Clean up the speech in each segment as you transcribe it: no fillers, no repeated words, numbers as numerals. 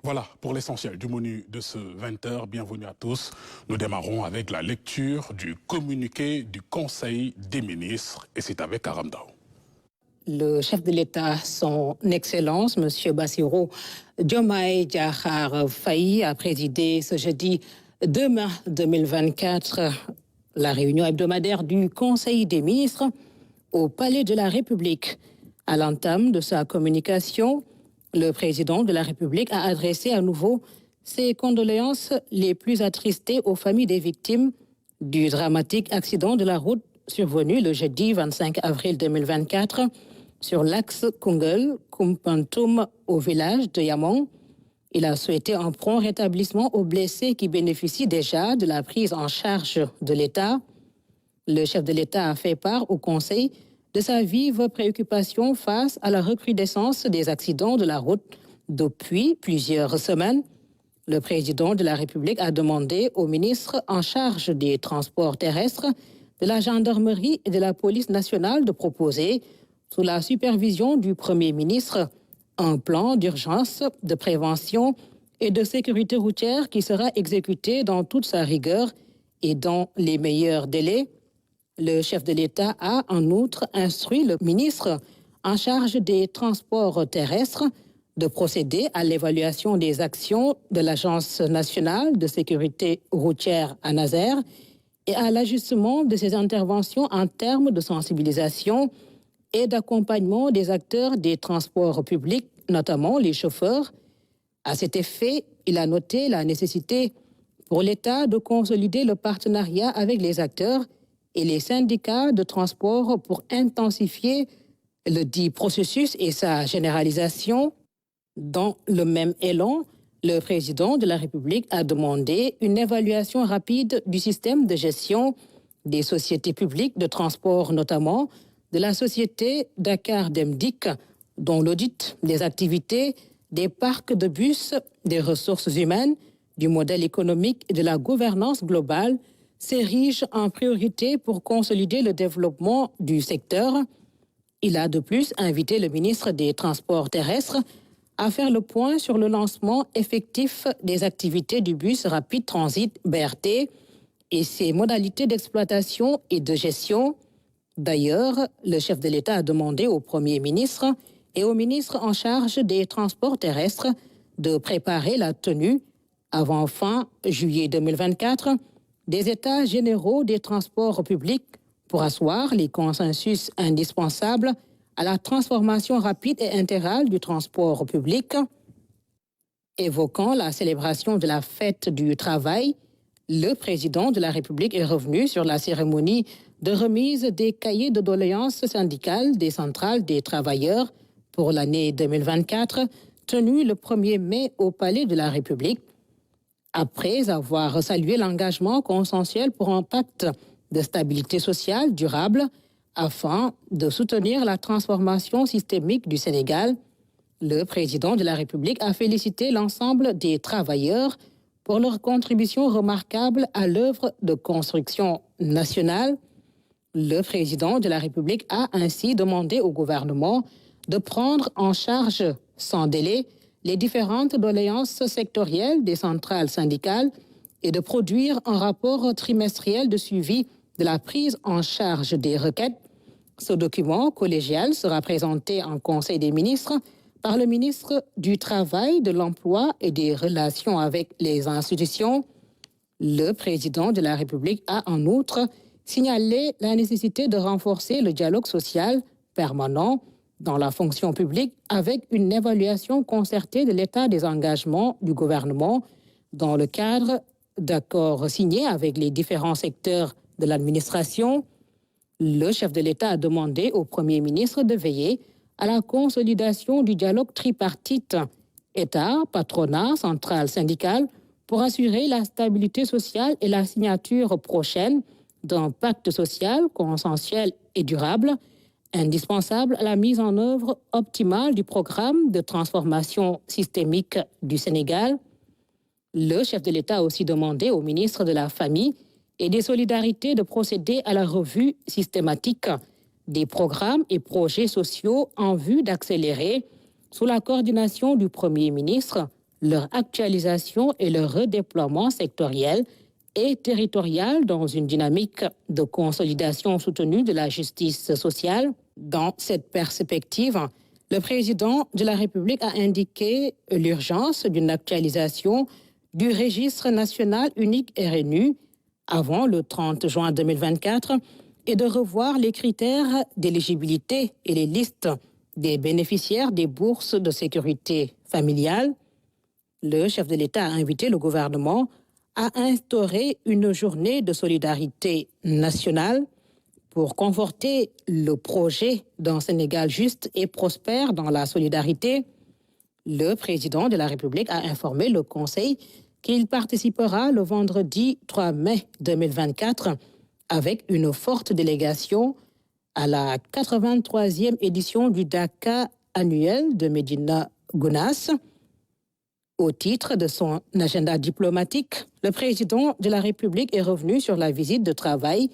Voilà pour l'essentiel du menu de ce 20h. Bienvenue à tous. Nous démarrons avec la lecture du communiqué du Conseil des ministres et c'est avec Aram Dao. Le chef de l'État, son Excellence, M. Bassirou Diomaye Diakhar Faye, a présidé ce jeudi 2 mai 2024 la réunion hebdomadaire du Conseil des ministres au Palais de la République. À l'entame de sa communication, le président de la République a adressé à nouveau ses condoléances les plus attristées aux familles des victimes du dramatique accident de la route survenu le jeudi 25 avril 2024 sur l'axe Koungheul-Koumpentoum au village de Yamong. Il a souhaité un prompt rétablissement aux blessés qui bénéficient déjà de la prise en charge de l'État. Le chef de l'État a fait part au Conseil de sa vive préoccupation face à la recrudescence des accidents de la route depuis plusieurs semaines. Le président de la République a demandé au ministre en charge des transports terrestres, de la gendarmerie et de la police nationale de proposer, sous la supervision du Premier ministre, un plan d'urgence, de prévention et de sécurité routière qui sera exécuté dans toute sa rigueur et dans les meilleurs délais. Le chef de l'État a en outre instruit le ministre en charge des transports terrestres de procéder à l'évaluation des actions de l'Agence nationale de sécurité routière ANASER et à l'ajustement de ses interventions en termes de sensibilisation et d'accompagnement des acteurs des transports publics, notamment les chauffeurs. À cet effet, il a noté la nécessité pour l'État de consolider le partenariat avec les acteurs et les syndicats de transport pour intensifier le dit processus et sa généralisation. Dans le même élan, le président de la République a demandé une évaluation rapide du système de gestion des sociétés publiques de transport, notamment de la société Dakar Demdik, dont l'audit des activités, des parcs de bus, des ressources humaines, du modèle économique et de la gouvernance globale s'érige en priorité pour consolider le développement du secteur. Il a de plus invité le ministre des Transports terrestres à faire le point sur le lancement effectif des activités du bus rapide transit BRT et ses modalités d'exploitation et de gestion. D'ailleurs, le chef de l'État a demandé au Premier ministre et au ministre en charge des Transports terrestres de préparer la tenue, avant fin juillet 2024, des États généraux des transports publics pour asseoir les consensus indispensables à la transformation rapide et intégrale du transport public. Évoquant la célébration de la fête du travail, le président de la République est revenu sur la cérémonie de remise des cahiers de doléances syndicales des centrales des travailleurs pour l'année 2024, tenue le 1er mai au Palais de la République. Après avoir salué l'engagement consensuel pour un pacte de stabilité sociale durable afin de soutenir la transformation systémique du Sénégal, le président de la République a félicité l'ensemble des travailleurs pour leur contribution remarquable à l'œuvre de construction nationale. Le président de la République a ainsi demandé au gouvernement de prendre en charge sans délai les différentes doléances sectorielles des centrales syndicales et de produire un rapport trimestriel de suivi de la prise en charge des requêtes. Ce document collégial sera présenté en Conseil des ministres par le ministre du Travail, de l'Emploi et des Relations avec les institutions. Le président de la République a en outre signalé la nécessité de renforcer le dialogue social permanent dans la fonction publique avec une évaluation concertée de l'état des engagements du gouvernement dans le cadre d'accords signés avec les différents secteurs de l'administration. Le chef de l'État a demandé au Premier ministre de veiller à la consolidation du dialogue tripartite État, patronat, centrale syndicale pour assurer la stabilité sociale et la signature prochaine d'un pacte social consensuel et durable indispensable à la mise en œuvre optimale du programme de transformation systémique du Sénégal. Le chef de l'État a aussi demandé au ministre de la Famille et des Solidarités de procéder à la revue systématique des programmes et projets sociaux en vue d'accélérer, sous la coordination du Premier ministre, leur actualisation et leur redéploiement sectoriel et territorial dans une dynamique de consolidation soutenue de la justice sociale. Dans cette perspective, le président de la République a indiqué l'urgence d'une actualisation du registre national unique RNU avant le 30 juin 2024 et de revoir les critères d'éligibilité et les listes des bénéficiaires des bourses de sécurité familiale. Le chef de l'État a invité le gouvernement à instaurer une journée de solidarité nationale pour conforter le projet d'un Sénégal juste et prospère dans la solidarité. Le président de la République a informé le Conseil qu'il participera le vendredi 3 mai 2024 avec une forte délégation à la 83e édition du Dakar annuel de Médina Gounass. Au titre de son agenda diplomatique, le président de la République est revenu sur la visite de travail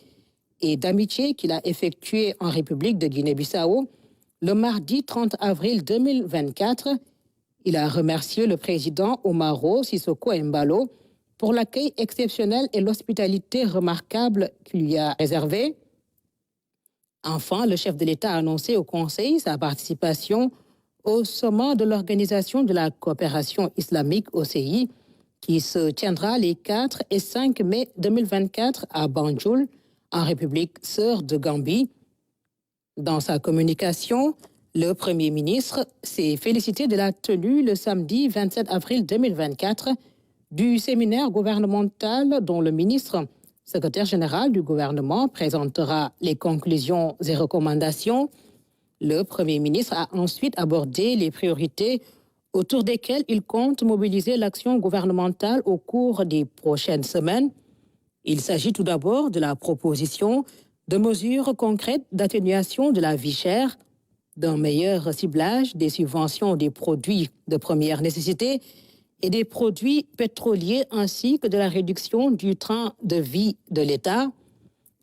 et d'amitié qu'il a effectuée en République de Guinée-Bissau le mardi 30 avril 2024. Il a remercié le président Umaro Sissoko Embalo pour l'accueil exceptionnel et l'hospitalité remarquable qu'il lui a réservée. Enfin, le chef de l'État a annoncé au Conseil sa participation au sommet de l'Organisation de la coopération islamique OCI qui se tiendra les 4 et 5 mai 2024 à Banjul, en République sœur de Gambie. Dans sa communication, le Premier ministre s'est félicité de la tenue le samedi 27 avril 2024 du séminaire gouvernemental dont le ministre, secrétaire général du gouvernement, présentera les conclusions et recommandations. Le Premier ministre a ensuite abordé les priorités autour desquelles il compte mobiliser l'action gouvernementale au cours des prochaines semaines. Il s'agit tout d'abord de la proposition de mesures concrètes d'atténuation de la vie chère, d'un meilleur ciblage des subventions des produits de première nécessité et des produits pétroliers ainsi que de la réduction du train de vie de l'État.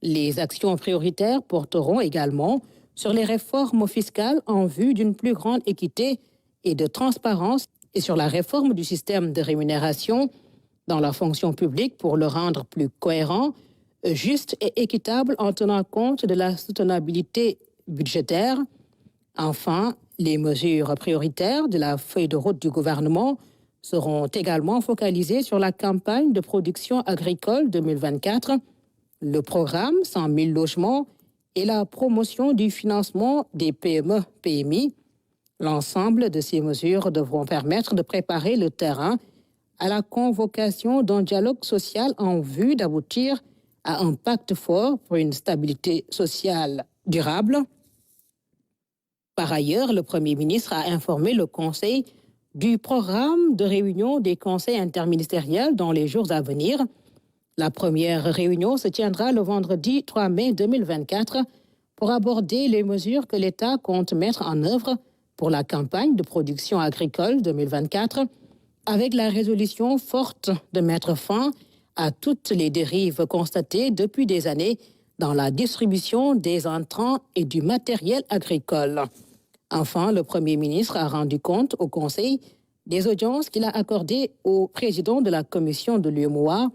Les actions prioritaires porteront également sur les réformes fiscales en vue d'une plus grande équité et de transparence et sur la réforme du système de rémunération dans la fonction publique pour le rendre plus cohérent, juste et équitable en tenant compte de la soutenabilité budgétaire. Enfin, les mesures prioritaires de la feuille de route du gouvernement seront également focalisées sur la campagne de production agricole 2024, le programme 100 000 logements et la promotion du financement des PME-PMI. L'ensemble de ces mesures devront permettre de préparer le terrain à la convocation d'un dialogue social en vue d'aboutir à un pacte fort pour une stabilité sociale durable. Par ailleurs, le Premier ministre a informé le Conseil du programme de réunion des conseils interministériels dans les jours à venir. La première réunion se tiendra le vendredi 3 mai 2024 pour aborder les mesures que l'État compte mettre en œuvre pour la campagne de production agricole 2024, avec la résolution forte de mettre fin à toutes les dérives constatées depuis des années dans la distribution des intrants et du matériel agricole. Enfin, le Premier ministre a rendu compte au Conseil des audiences qu'il a accordées au président de la commission de l'UEMOA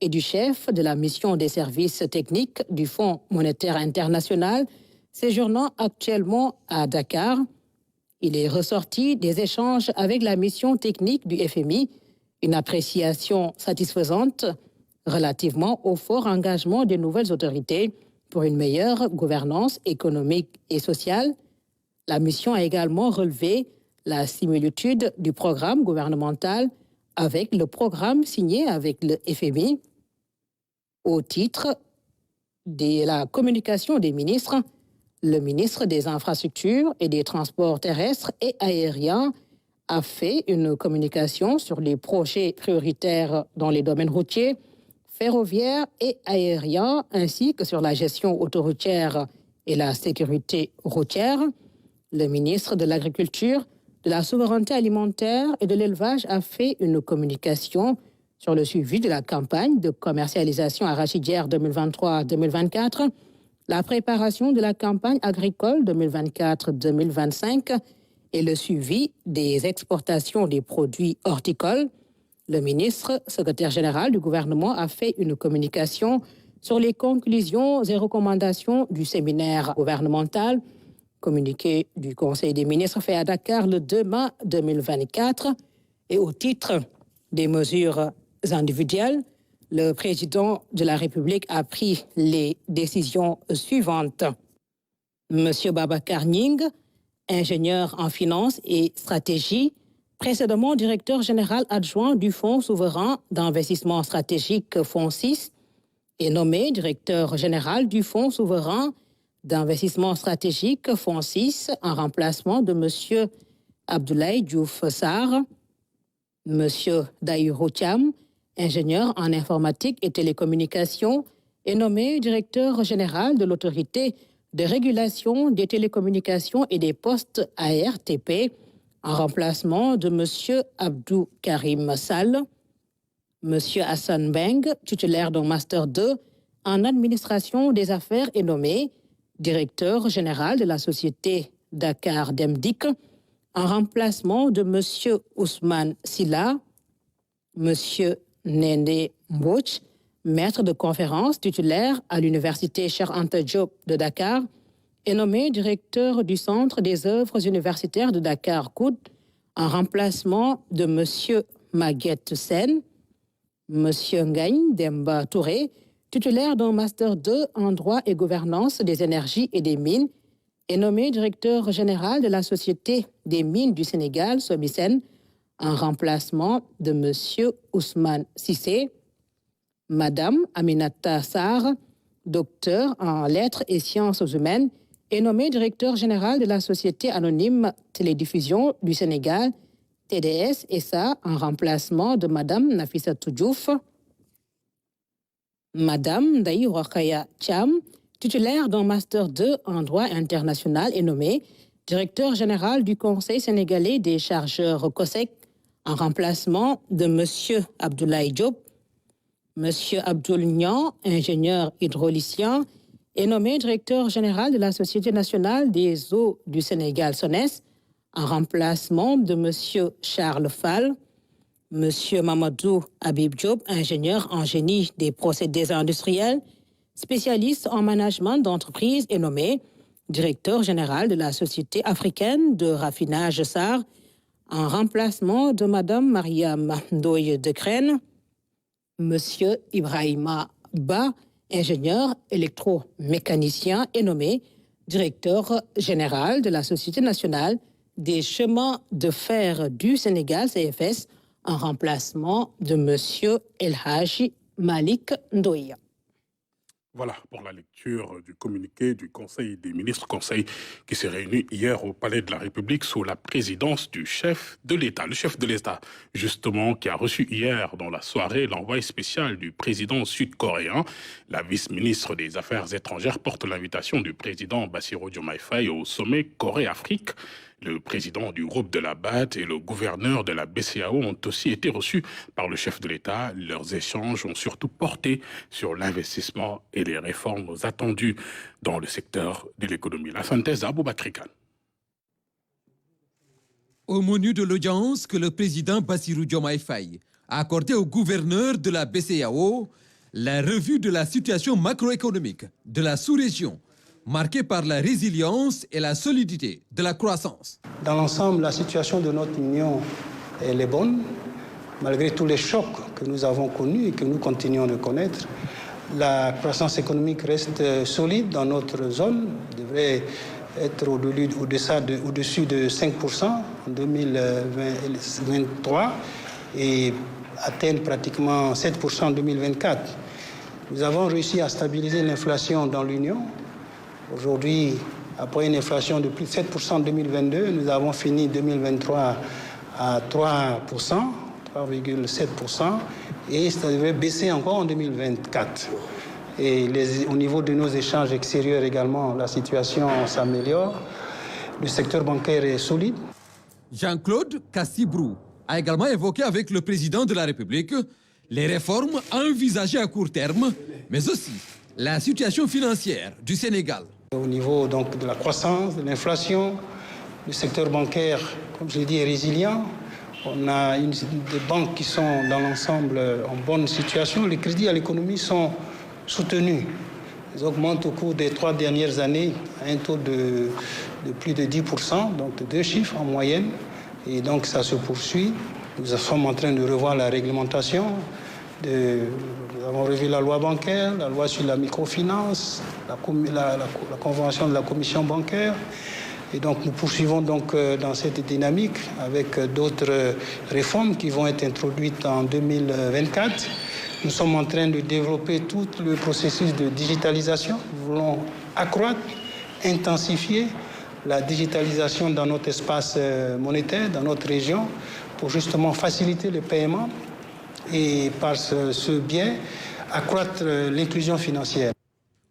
et du chef de la mission des services techniques du Fonds monétaire international, séjournant actuellement à Dakar. Il est ressorti des échanges avec la mission technique du FMI, une appréciation satisfaisante relativement au fort engagement des nouvelles autorités pour une meilleure gouvernance économique et sociale. La mission a également relevé la similitude du programme gouvernemental avec le programme signé avec le FMI. Au titre de la communication des ministres, le ministre des Infrastructures et des Transports terrestres et aériens a fait une communication sur les projets prioritaires dans les domaines routiers, ferroviaires et aériens, ainsi que sur la gestion autoroutière et la sécurité routière. Le ministre de l'Agriculture, de la Souveraineté alimentaire et de l'Élevage a fait une communication sur le suivi de la campagne de commercialisation arachidière 2023-2024, la préparation de la campagne agricole 2024-2025 et le suivi des exportations des produits horticoles, le ministre, secrétaire général du gouvernement, a fait une communication sur les conclusions et recommandations du séminaire gouvernemental. Communiqué du Conseil des ministres fait à Dakar le 2 mai 2024. Et au titre des mesures individuelles, le président de la République a pris les décisions suivantes. Monsieur Babacar Ning, ingénieur en finance et stratégie, précédemment directeur général adjoint du Fonds souverain d'investissement stratégique Fonds 6, est nommé directeur général du Fonds souverain d'investissement stratégique Fonds 6 en remplacement de M. Abdoulaye Diouf Sarr. M. Daïrou Thiam, ingénieur en informatique et télécommunications, est nommé directeur général de l'autorité de régulation des télécommunications et des postes ARTP en remplacement de M. Abdou Karim Sall. M. Hassan Beng, titulaire d'un Master 2 en administration des affaires, est nommé directeur général de la société Dakar Demdik en remplacement de M. Ousmane Silla. M. Nene Mbouch, maître de conférence titulaire à l'université Cheikh Anta Diop de Dakar, est nommé directeur du Centre des œuvres universitaires de Dakar Koud en remplacement de M. Maguette Sen. M. Ngagne Demba Touré, titulaire d'un Master 2 en droit et gouvernance des énergies et des mines, est nommé directeur général de la Société des mines du Sénégal, SOMISEN, en remplacement de M. Ousmane Sissé. Madame Aminata Sarr, docteur en lettres et sciences humaines, est nommée directeur général de la Société anonyme Télédiffusion du Sénégal, TDS SA, en remplacement de Madame Nafissatou Diouf. Madame Daï Rokhaya Thiam, titulaire d'un Master 2 en droit international, est nommée directeur général du Conseil sénégalais des chargeurs COSEC en remplacement de M. Abdoulaye Diop. M. Abdoul Nian, ingénieur hydraulicien, est nommé directeur général de la Société nationale des eaux du Sénégal, SONES, en remplacement de M. Charles Fall. M. Mamadou Habib Diop, ingénieur en génie des procédés industriels, spécialiste en management d'entreprise, est nommé directeur général de la Société africaine de raffinage SAR, en remplacement de Mme Mariam Ndoye de Crène. M. Ibrahima Ba, ingénieur électromécanicien, est nommé directeur général de la Société nationale des chemins de fer du Sénégal, CFS, en remplacement de M. El Hadji Malik Ndoye. Voilà pour la lecture du communiqué du Conseil des ministres, conseil qui s'est réuni hier au Palais de la République sous la présidence du chef de l'État. Le chef de l'État, justement, qui a reçu hier dans la soirée l'envoyé spécial du président sud-coréen. La vice-ministre des Affaires étrangères porte l'invitation du président Bassirou Diomaye Faye au sommet Corée-Afrique. Le président du groupe de la BAD et le gouverneur de la BCEAO ont aussi été reçus par le chef de l'État. Leurs échanges ont surtout porté sur l'investissement et les réformes attendues dans le secteur de l'économie. La synthèse d'Aboubakri Kane. Au menu de l'audience que le président Bassirou Diomaye Faye a accordé au gouverneur de la BCEAO, la revue de la situation macroéconomique de la sous-région, marquée par la résilience et la solidité de la croissance. Dans l'ensemble, la situation de notre Union, elle est bonne. Malgré tous les chocs que nous avons connus et que nous continuons de connaître, la croissance économique reste solide dans notre zone, devrait être au-dessus de 5% en 2023 et atteindre pratiquement 7% en 2024. Nous avons réussi à stabiliser l'inflation dans l'Union. Aujourd'hui, après une inflation de plus de 7% en 2022, nous avons fini 2023 à 3%, 3,7%, et ça devrait baisser encore en 2024. Et au niveau de nos échanges extérieurs également, la situation s'améliore. Le secteur bancaire est solide. Jean-Claude Cassibrou a également évoqué avec le président de la République les réformes envisagées à court terme, mais aussi la situation financière du Sénégal. Au niveau donc de la croissance, de l'inflation, Le secteur bancaire, comme je l'ai dit, est résilient. On a des banques qui sont dans l'ensemble en bonne situation. Les crédits à l'économie sont soutenus. Ils augmentent au cours des 3 dernières années à un taux de plus de 10%, donc de 2 chiffres en moyenne. Et donc ça se poursuit. Nous sommes en train de revoir la réglementation. Nous avons revu la loi bancaire, la loi sur la microfinance, la convention de la commission bancaire. Et donc nous poursuivons donc dans cette dynamique avec d'autres réformes qui vont être introduites en 2024. Nous sommes en train de développer tout le processus de digitalisation. Nous voulons accroître, intensifier la digitalisation dans notre espace monétaire, dans notre région, pour justement faciliter le paiement et par ce biais accroître l'inclusion financière.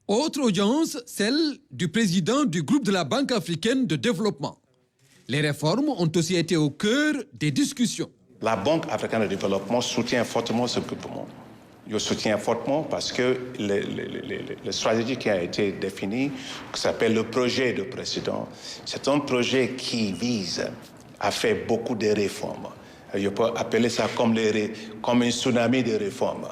Autre audience, celle du président du groupe de la Banque africaine de développement. Les réformes ont aussi été au cœur des discussions. La Banque africaine de développement soutient fortement ce groupement. Je soutiens fortement parce que la stratégie qui a été définie, qui s'appelle le projet de président, c'est un projet qui vise à faire beaucoup de réformes. Je peux appeler ça comme un tsunami de réformes.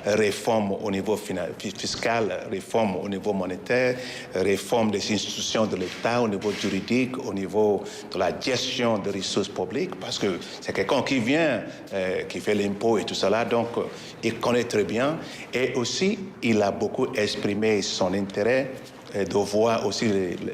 Réforme au niveau fiscal, réforme au niveau monétaire, réforme des institutions de l'État, au niveau juridique, au niveau de la gestion des ressources publiques, parce que c'est quelqu'un qui vient, qui fait l'impôt et tout cela, donc il connaît très bien. Et aussi, il a beaucoup exprimé son intérêt de voir aussi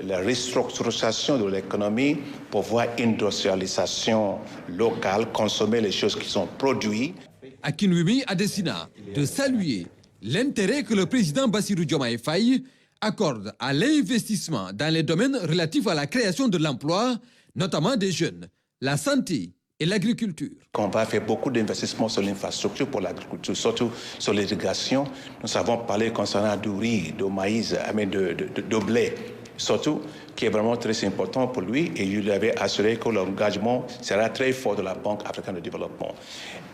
la restructuration de l'économie pour voir une industrialisation locale, consommer les choses qui sont produites. Akinwumi Adesina de saluer l'intérêt que le président Bassirou Diomaye Faye accorde à l'investissement dans les domaines relatifs à la création de l'emploi, notamment des jeunes, la santé et l'agriculture. On va faire beaucoup d'investissements sur l'infrastructure pour l'agriculture, surtout sur l'irrigation. Nous avons parlé concernant du riz, du maïs, de blé, surtout, qui est vraiment très important pour lui. Et il lui avait assuré que l'engagement sera très fort de la Banque africaine de développement.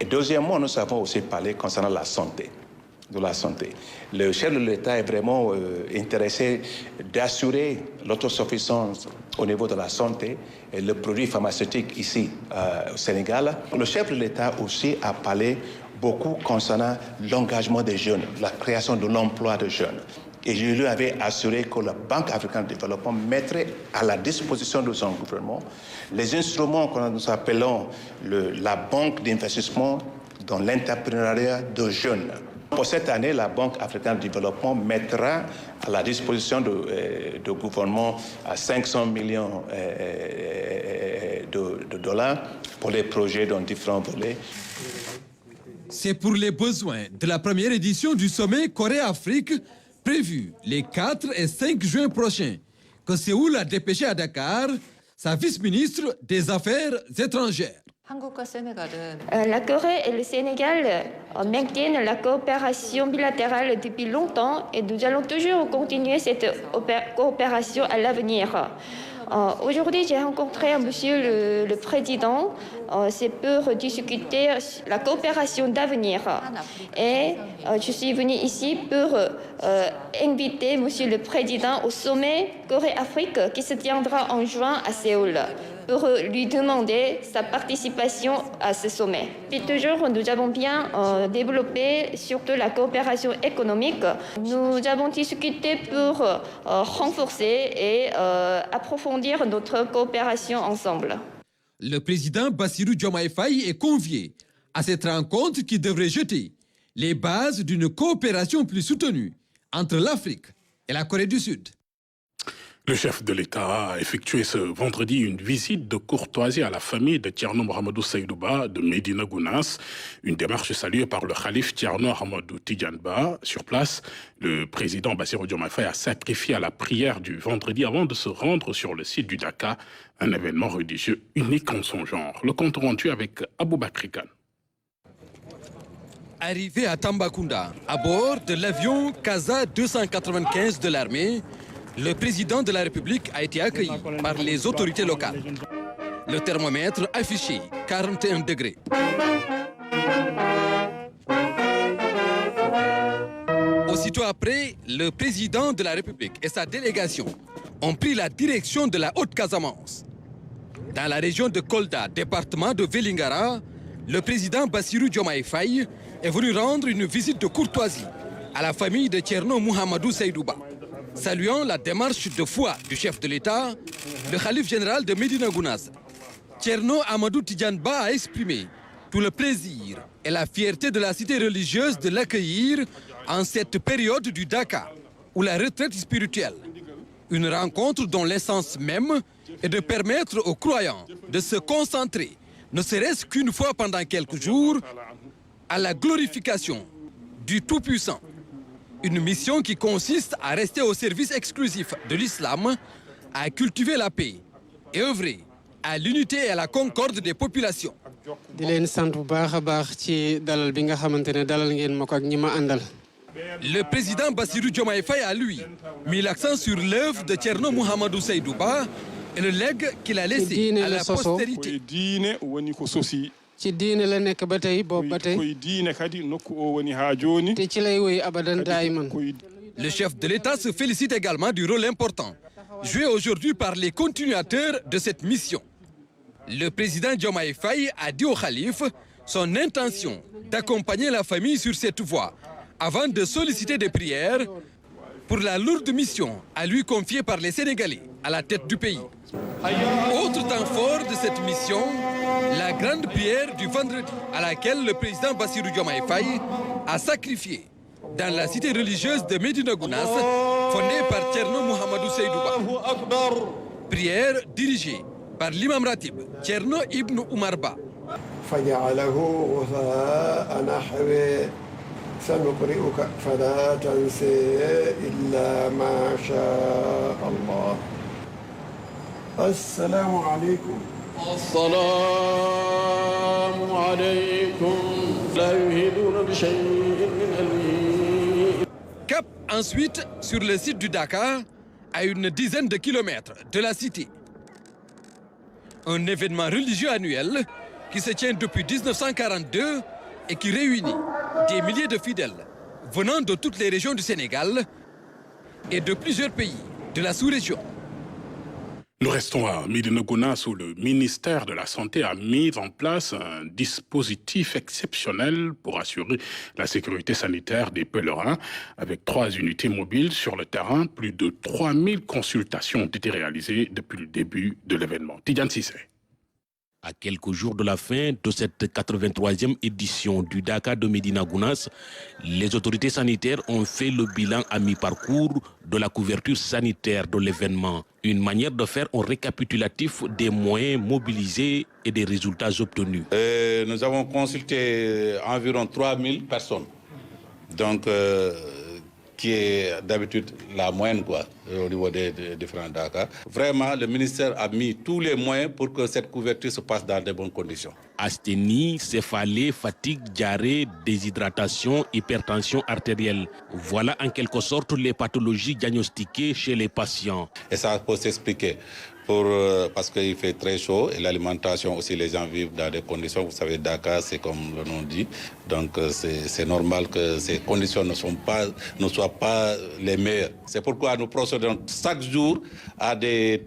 Et deuxièmement, nous avons aussi parlé concernant la santé. Le chef de l'État est vraiment intéressé d'assurer l'autosuffisance au niveau de la santé et le produit pharmaceutique ici au Sénégal. Le chef de l'État aussi a parlé beaucoup concernant l'engagement des jeunes, la création de l'emploi des jeunes. Et je lui avais assuré que la Banque africaine de développement mettrait à la disposition de son gouvernement les instruments que nous appelons la banque d'investissement dans l'entrepreneuriat de jeunes. Pour cette année, la Banque africaine de développement mettra à la disposition du gouvernement 500 millions de dollars pour les projets dans différents volets. C'est pour les besoins de la première édition du sommet Corée-Afrique prévu les 4 et 5 juin prochains que Séoul a dépêché à Dakar sa vice-ministre des Affaires étrangères. La Corée et le Sénégal maintiennent la coopération bilatérale depuis longtemps et nous allons toujours continuer cette coopération à l'avenir. Aujourd'hui, j'ai rencontré Monsieur le Président. C'est pour discuter la coopération d'avenir. Et je suis venue ici pour inviter Monsieur le Président au sommet Corée-Afrique qui se tiendra en juin à Séoul, pour lui demander sa participation à ce sommet. Puis toujours, nous avons bien développé surtout la coopération économique. Nous avons discuté pour renforcer et approfondir notre coopération ensemble. Le président Bassirou Diomaye Faye est convié à cette rencontre qui devrait jeter les bases d'une coopération plus soutenue entre l'Afrique et la Corée du Sud. Le chef de l'État a effectué ce vendredi une visite de courtoisie à la famille de Thierno Mohamedou Seydouba de Médina Gounass, une démarche saluée par le calife Thierno Ahmadou Tidiane Ba. Sur place, le président Bassirou Diomaye Faye a sacrifié à la prière du vendredi avant de se rendre sur le site du Dakar, un événement religieux unique en son genre. Le compte rendu avec Aboubakri Kane. Arrivé à Tambacounda, à bord de l'avion Casa 295 de l'armée, le président de la République a été accueilli par les autorités locales. Le thermomètre affiché 41 degrés. Aussitôt après, le président de la République et sa délégation ont pris la direction de la Haute-Casamance. Dans la région de Kolda, département de Vélingara, le président Bassirou Diomaye Faye est venu rendre une visite de courtoisie à la famille de Thierno Mouhamadou Seydouba. Saluant la démarche de foi du chef de l'État, le khalife général de Médina Gounass, Thierno Amadou Tidiane Ba, a exprimé tout le plaisir et la fierté de la cité religieuse de l'accueillir en cette période du Dakar, ou la retraite spirituelle. Une rencontre dont l'essence même est de permettre aux croyants de se concentrer, ne serait-ce qu'une fois pendant quelques jours, à la glorification du Tout-Puissant. Une mission qui consiste à rester au service exclusif de l'islam, à cultiver la paix et œuvrer à l'unité et à la concorde des populations. Le président Bassirou Diomaye Faye a, lui, mis l'accent sur l'œuvre de Thierno Mouhamadou Seydouba et le legs qu'il a laissé à la postérité. Le chef de l'État se félicite également du rôle important joué aujourd'hui par les continuateurs de cette mission. Le président Diomaye Faye a dit au khalife son intention d'accompagner la famille sur cette voie avant de solliciter des prières pour la lourde mission à lui confiée par les Sénégalais à la tête du pays. Autre temps fort de cette mission, la grande prière du vendredi à laquelle le président Bassirou Diomaye Faye a sacrifié dans la cité religieuse de Médina Gounass, fondée par Thierno Mouhamadou Seydouba. Prière dirigée par l'imam Ratib, Thierno Ibn Oumar Ba. Assalamu alaikum. Assalamu alaikum. La yuhiduna bi shay'in min al-mayt. Cap ensuite sur le site du Dakar, à une dizaine de kilomètres de la cité. Un événement religieux annuel qui se tient depuis 1942 et qui réunit des milliers de fidèles venant de toutes les régions du Sénégal et de plusieurs pays de la sous-région. Nous restons à Médina Gounass où le ministère de la Santé a mis en place un dispositif exceptionnel pour assurer la sécurité sanitaire des pèlerins. Avec 3 unités mobiles sur le terrain, plus de 3000 consultations ont été réalisées depuis le début de l'événement. Tidiane Cissé. À quelques jours de la fin de cette 83e édition du Dakar de Médina Gounass, les autorités sanitaires ont fait le bilan à mi-parcours de la couverture sanitaire de l'événement. Une manière de faire un récapitulatif des moyens mobilisés et des résultats obtenus. Nous avons consulté environ 3000 personnes. Donc, qui est d'habitude la moyenne au niveau des différents Dakar. Vraiment, le ministère a mis tous les moyens pour que cette couverture se passe dans de bonnes conditions. Asthénie, céphalée, fatigue, diarrhée, déshydratation, hypertension artérielle. Voilà en quelque sorte les pathologies diagnostiquées chez les patients. Et ça peut s'expliquer. Parce qu'il fait très chaud et l'alimentation aussi, les gens vivent dans des conditions, vous savez, Dakar, c'est comme le nom dit, donc c'est normal que ces conditions ne soient pas les meilleures. C'est pourquoi nous procédons chaque jour à des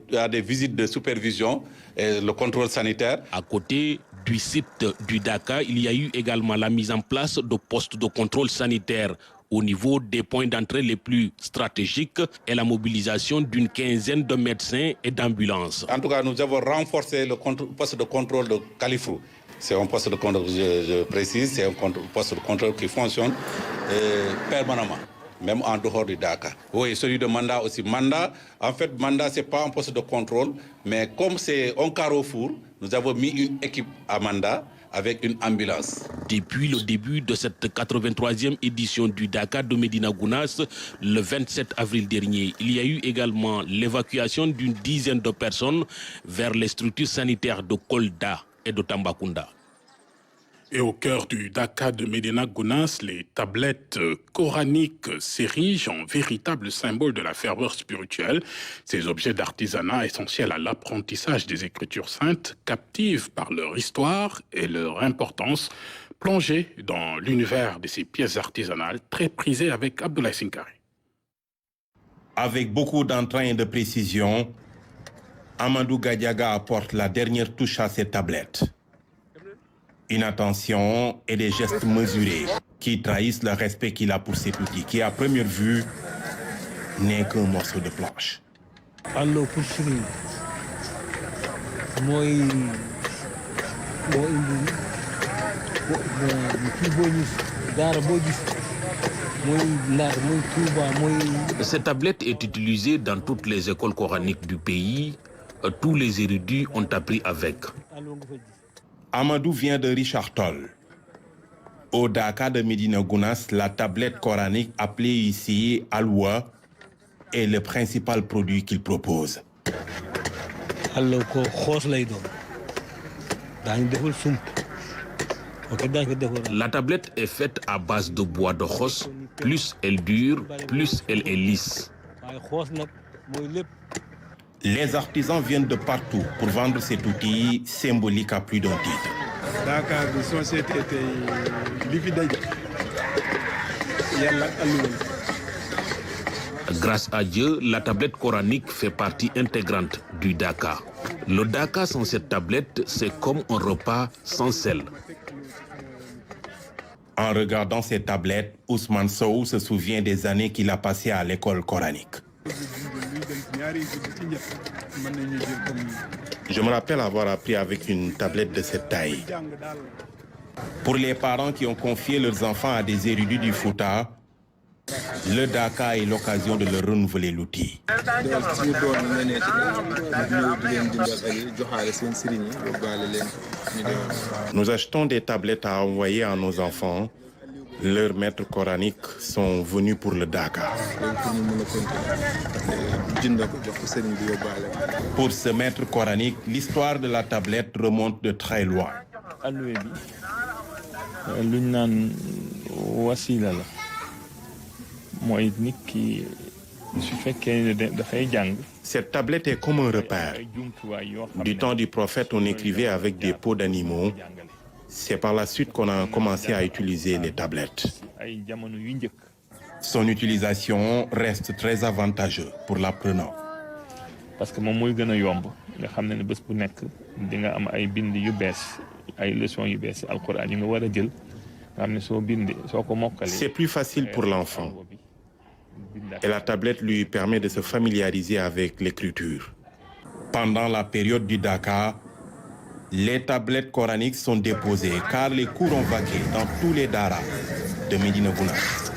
visites de supervision et le contrôle sanitaire. À côté du site du Dakar, il y a eu également la mise en place de postes de contrôle sanitaire au niveau des points d'entrée les plus stratégiques et la mobilisation d'une quinzaine de médecins et d'ambulances. En tout cas, nous avons renforcé le poste de contrôle de Kalifou. C'est un poste de contrôle, je précise, c'est un poste de contrôle qui fonctionne permanemment, même en dehors du Dakar. Oui, celui de Manda aussi. Manda, en fait, Manda, ce n'est pas un poste de contrôle, mais comme c'est un carrefour, nous avons mis une équipe à Manda avec une ambulance. Depuis le début de cette 83e édition du Dakar de Médina Gounass, le 27 avril dernier, il y a eu également l'évacuation d'une dizaine de personnes vers les structures sanitaires de Kolda et de Tambacounda. Et au cœur du Dakar de Médina Gounass, les tablettes coraniques s'érigent en véritable symbole de la ferveur spirituelle. Ces objets d'artisanat essentiels à l'apprentissage des Écritures saintes captivent par leur histoire et leur importance, plongés dans l'univers de ces pièces artisanales très prisées avec Abdoulaye Sinkari. Avec beaucoup d'entrain et de précision, Amadou Gadiaga apporte la dernière touche à cette tablette. Une attention et des gestes mesurés qui trahissent le respect qu'il a pour cet outil, qui à première vue n'est qu'un morceau de planche. Alors pour Serigne mooy moo indi kii boo gis daara boo gis mooy Ndar mooy Touba mooy. Cette tablette est utilisée dans toutes les écoles coraniques du pays. Tous les érudits ont appris avec. Amadou vient de Richard Toll. Au Dakar de Médina Gounass, la tablette coranique appelée ici Alwa est le principal produit qu'il propose. La tablette est faite à base de bois de rosse. Plus elle dure, plus elle est lisse. Les artisans viennent de partout pour vendre cet outil symbolique à plus d'un titre. Grâce à Dieu, la tablette coranique fait partie intégrante du Dakar. Le Dakar sans cette tablette, c'est comme un repas sans sel. En regardant cette tablette, Ousmane Sow se souvient des années qu'il a passées à l'école coranique. Je me rappelle avoir appris avec une tablette de cette taille. Pour les parents qui ont confié leurs enfants à des érudits du Fouta, le Dakar est l'occasion de leur renouveler l'outil. Nous achetons des tablettes à envoyer à nos enfants. Leurs maîtres coraniques sont venus pour le Dakar. Pour ce maître coranique, l'histoire de la tablette remonte de très loin. Cette tablette est comme un repère. Du temps du prophète, on écrivait avec des peaux d'animaux. C'est par la suite qu'on a commencé à utiliser les tablettes. Son utilisation reste très avantageuse pour l'apprenant. Parce que moom mooy gën a yomb nga xam ne bés bu nekk di nga am ay bind yu bees ay leçons yu bees alquran yi nga war a jël nga xam ne soo bindee soo ko mokkalee. C'est plus facile pour l'enfant. Et la tablette lui permet de se familiariser avec l'écriture. Pendant la période du Dakar, les tablettes coraniques sont déposées car les cours ont vaqué dans tous les daras de Médina Gounass.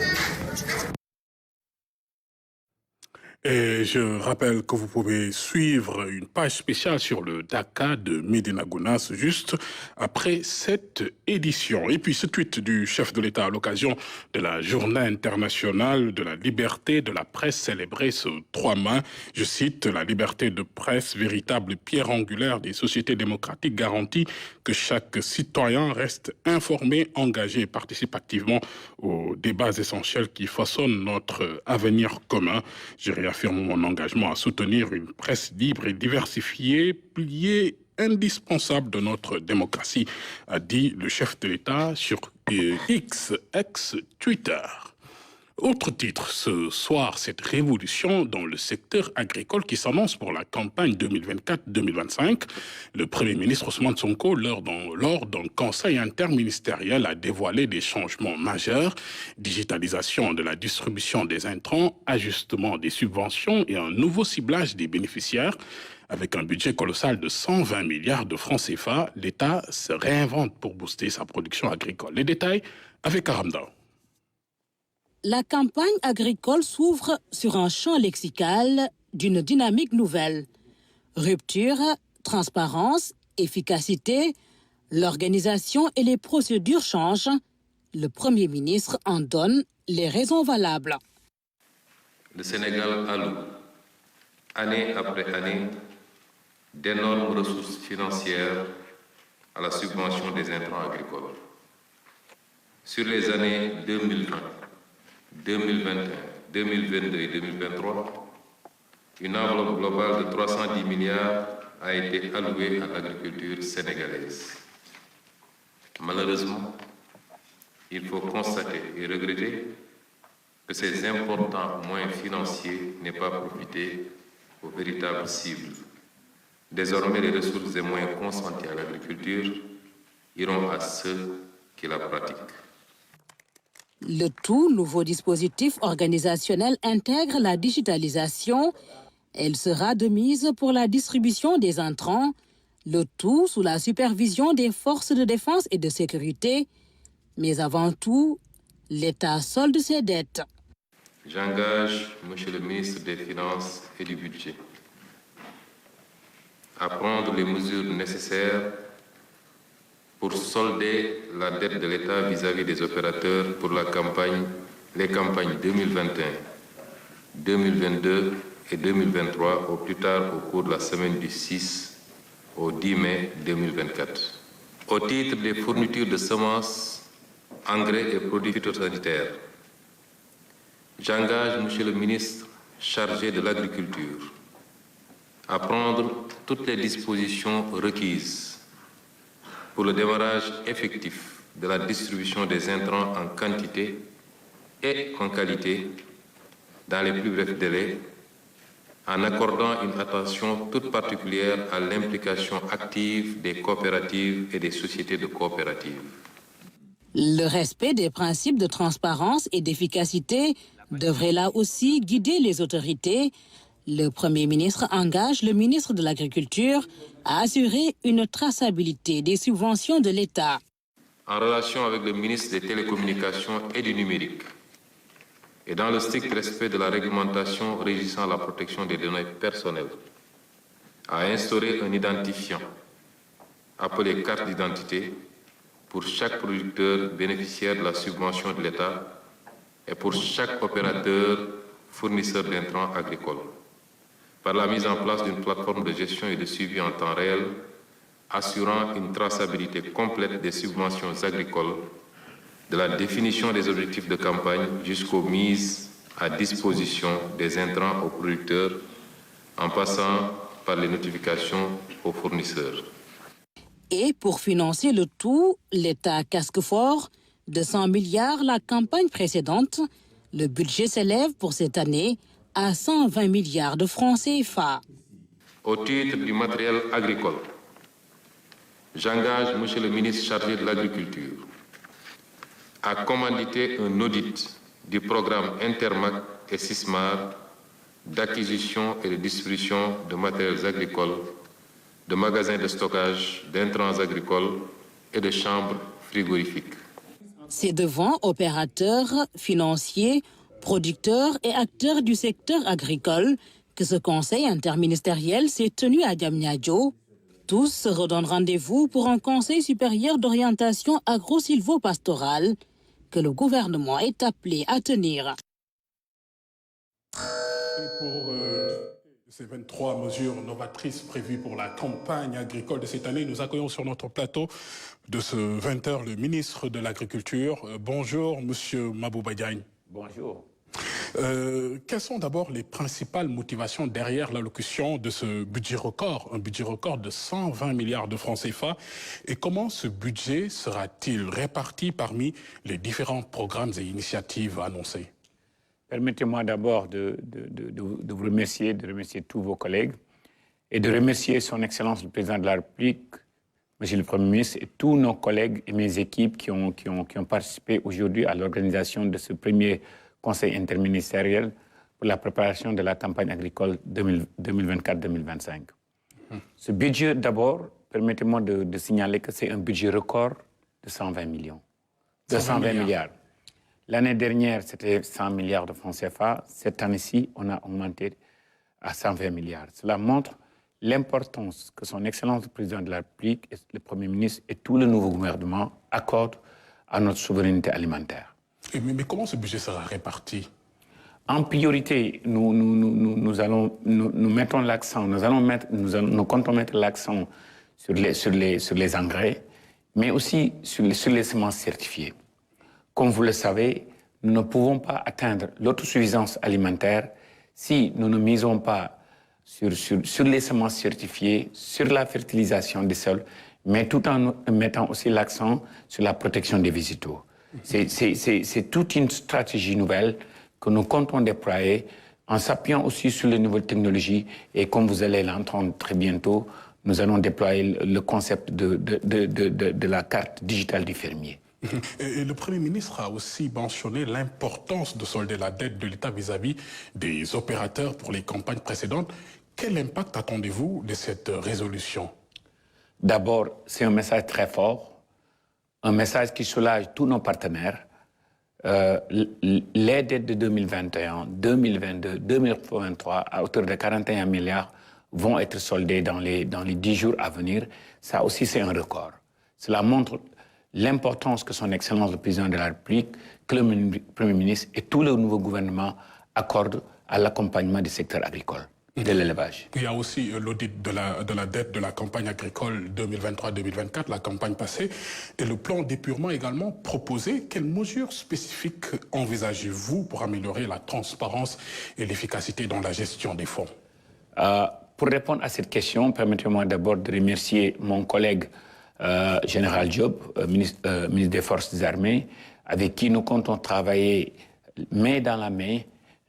Et je rappelle que vous pouvez suivre une page spéciale sur le Dakar de Médina Gounass juste après cette édition. Et puis ce tweet du chef de l'État à l'occasion de la Journée internationale de la liberté de la presse célébrée ce 3 mai. Je cite, « La liberté de presse, véritable pierre angulaire des sociétés démocratiques, garantit que chaque citoyen reste informé, engagé et participe activement aux débats essentiels qui façonnent notre avenir commun. Je réaffirme mon engagement à soutenir une presse libre et diversifiée, pilier indispensable de notre démocratie », a dit le chef de l'État sur X, ex-Twitter. Autre titre, ce soir, cette révolution dans le secteur agricole qui s'annonce pour la campagne 2024-2025. Le Premier ministre Ousmane Sonko, lors d'un conseil interministériel, a dévoilé des changements majeurs. Digitalisation de la distribution des intrants, ajustement des subventions et un nouveau ciblage des bénéficiaires. Avec un budget colossal de 120 milliards de francs CFA, l'État se réinvente pour booster sa production agricole. Les détails avec Aramda. La campagne agricole s'ouvre sur un champ lexical d'une dynamique nouvelle. Rupture, transparence, efficacité, l'organisation et les procédures changent. Le Premier ministre en donne les raisons valables. Le Sénégal alloue, année après année, d'énormes ressources financières à la subvention des intrants agricoles. Sur les années 2020, 2021, 2022 et 2023, une enveloppe globale de 310 milliards a été allouée à l'agriculture sénégalaise. Malheureusement, il faut constater et regretter que ces importants moyens financiers n'aient pas profité aux véritables cibles, Désormais, les ressources et moyens consentis à l'agriculture iront à ceux qui la pratiquent. Le tout nouveau dispositif organisationnel intègre la digitalisation. Elle sera de mise pour la distribution des intrants, le tout sous la supervision des forces de défense et de sécurité. Mais avant tout, l'État solde ses dettes. J'engage, Monsieur le ministre des Finances et du Budget, à prendre les mesures nécessaires pour solder la dette de l'État vis-à-vis des opérateurs pour les campagnes 2021, 2022 et 2023, au plus tard au cours de la semaine du 6 au 10 mai 2024. Au titre des fournitures de semences, engrais et produits phytosanitaires, j'engage Monsieur le ministre chargé de l'Agriculture à prendre toutes les dispositions requises pour le démarrage effectif de la distribution des intrants en quantité et en qualité dans les plus brefs délais, en accordant une attention toute particulière à l'implication active des coopératives et des sociétés de coopératives. Le respect des principes de transparence et d'efficacité devrait là aussi guider les autorités. Le Premier ministre engage le ministre de l'Agriculture à assurer une traçabilité des subventions de l'État. En relation avec le ministre des Télécommunications et du Numérique, et dans le strict respect de la réglementation régissant la protection des données personnelles, à instaurer un identifiant appelé carte d'identité pour chaque producteur bénéficiaire de la subvention de l'État et pour chaque opérateur fournisseur d'intrants agricoles, par la mise en place d'une plateforme de gestion et de suivi en temps réel, assurant une traçabilité complète des subventions agricoles, de la définition des objectifs de campagne jusqu'aux mises à disposition des intrants aux producteurs, en passant par les notifications aux fournisseurs. Et pour financer le tout, l'État casque fort de 100 milliards la campagne précédente. Le budget s'élève pour cette année à 120 milliards de francs CFA. Au titre du matériel agricole, j'engage Monsieur le ministre chargé de l'Agriculture à commanditer un audit du programme Intermac et Sismar d'acquisition et de distribution de matériels agricoles, de magasins de stockage d'intrants agricoles et de chambres frigorifiques. C'est devant opérateurs, financiers, producteurs et acteurs du secteur agricole que ce conseil interministériel s'est tenu à Diamniadio. Tous se redonnent rendez-vous pour un conseil supérieur d'orientation agro-silvo-pastorale que le gouvernement est appelé à tenir. Et pour ces 23 mesures novatrices prévues pour la campagne agricole de cette année, nous accueillons sur notre plateau de ce 20h le ministre de l'Agriculture. Bonjour, monsieur Mabouba Diagne. Bonjour. Quelles sont d'abord les principales motivations derrière l'allocution de ce budget record, un budget record de 120 milliards de francs CFA, et comment ce budget sera-t-il réparti parmi les différents programmes et initiatives annoncées? Permettez-moi d'abord de vous remercier, de remercier tous vos collègues et de remercier son Excellence le Président de la République, Monsieur le Premier ministre, et tous nos collègues et mes équipes qui ont participé aujourd'hui à l'organisation de ce premier Conseil interministériel pour la préparation de la campagne agricole 2024-2025. Ce budget, d'abord, permettez-moi de signaler que c'est un budget record de 120 millions. De 120 milliards. L'année dernière, c'était 100 milliards de francs CFA. Cette année-ci, on a augmenté à 120 milliards. Cela montre l'importance que son Excellence le Président de la République, et le Premier ministre et tout le nouveau gouvernement accordent à notre souveraineté alimentaire. Mais comment ce budget sera réparti? En priorité, nous mettons l'accent, nous comptons mettre l'accent sur les engrais, mais aussi sur les semences certifiées. Comme vous le savez, nous ne pouvons pas atteindre l'autosuffisance alimentaire si nous ne misons pas sur les semences certifiées, sur la fertilisation des sols, mais tout en mettant aussi l'accent sur la protection des végétaux. C'est toute une stratégie nouvelle que nous comptons déployer en s'appuyant aussi sur les nouvelles technologies. Et comme vous allez l'entendre très bientôt, nous allons déployer le concept de la carte digitale du fermier. Et le Premier ministre a aussi mentionné l'importance de solder la dette de l'État vis-à-vis des opérateurs pour les campagnes précédentes. Quel impact attendez-vous de cette résolution? D'abord, c'est un message très fort, un message qui soulage tous nos partenaires. Les dettes de 2021, 2022, 2023 à hauteur de 41 milliards vont être soldées dans les 10 jours à venir. Ça aussi, c'est un record. Cela montre l'importance que son Excellence le Président de la République, que le Premier ministre et tout le nouveau gouvernement accordent à l'accompagnement du secteur agricole et de l'élevage. Il y a aussi l'audit de la dette de la campagne agricole 2023-2024, la campagne passée, et le plan d'épurement également proposé. Quelles mesures spécifiques envisagez-vous pour améliorer la transparence et l'efficacité dans la gestion des fonds? Pour répondre à cette question, permettez-moi d'abord de remercier mon collègue Général Diop, ministre des Forces armées, avec qui nous comptons travailler main dans la main.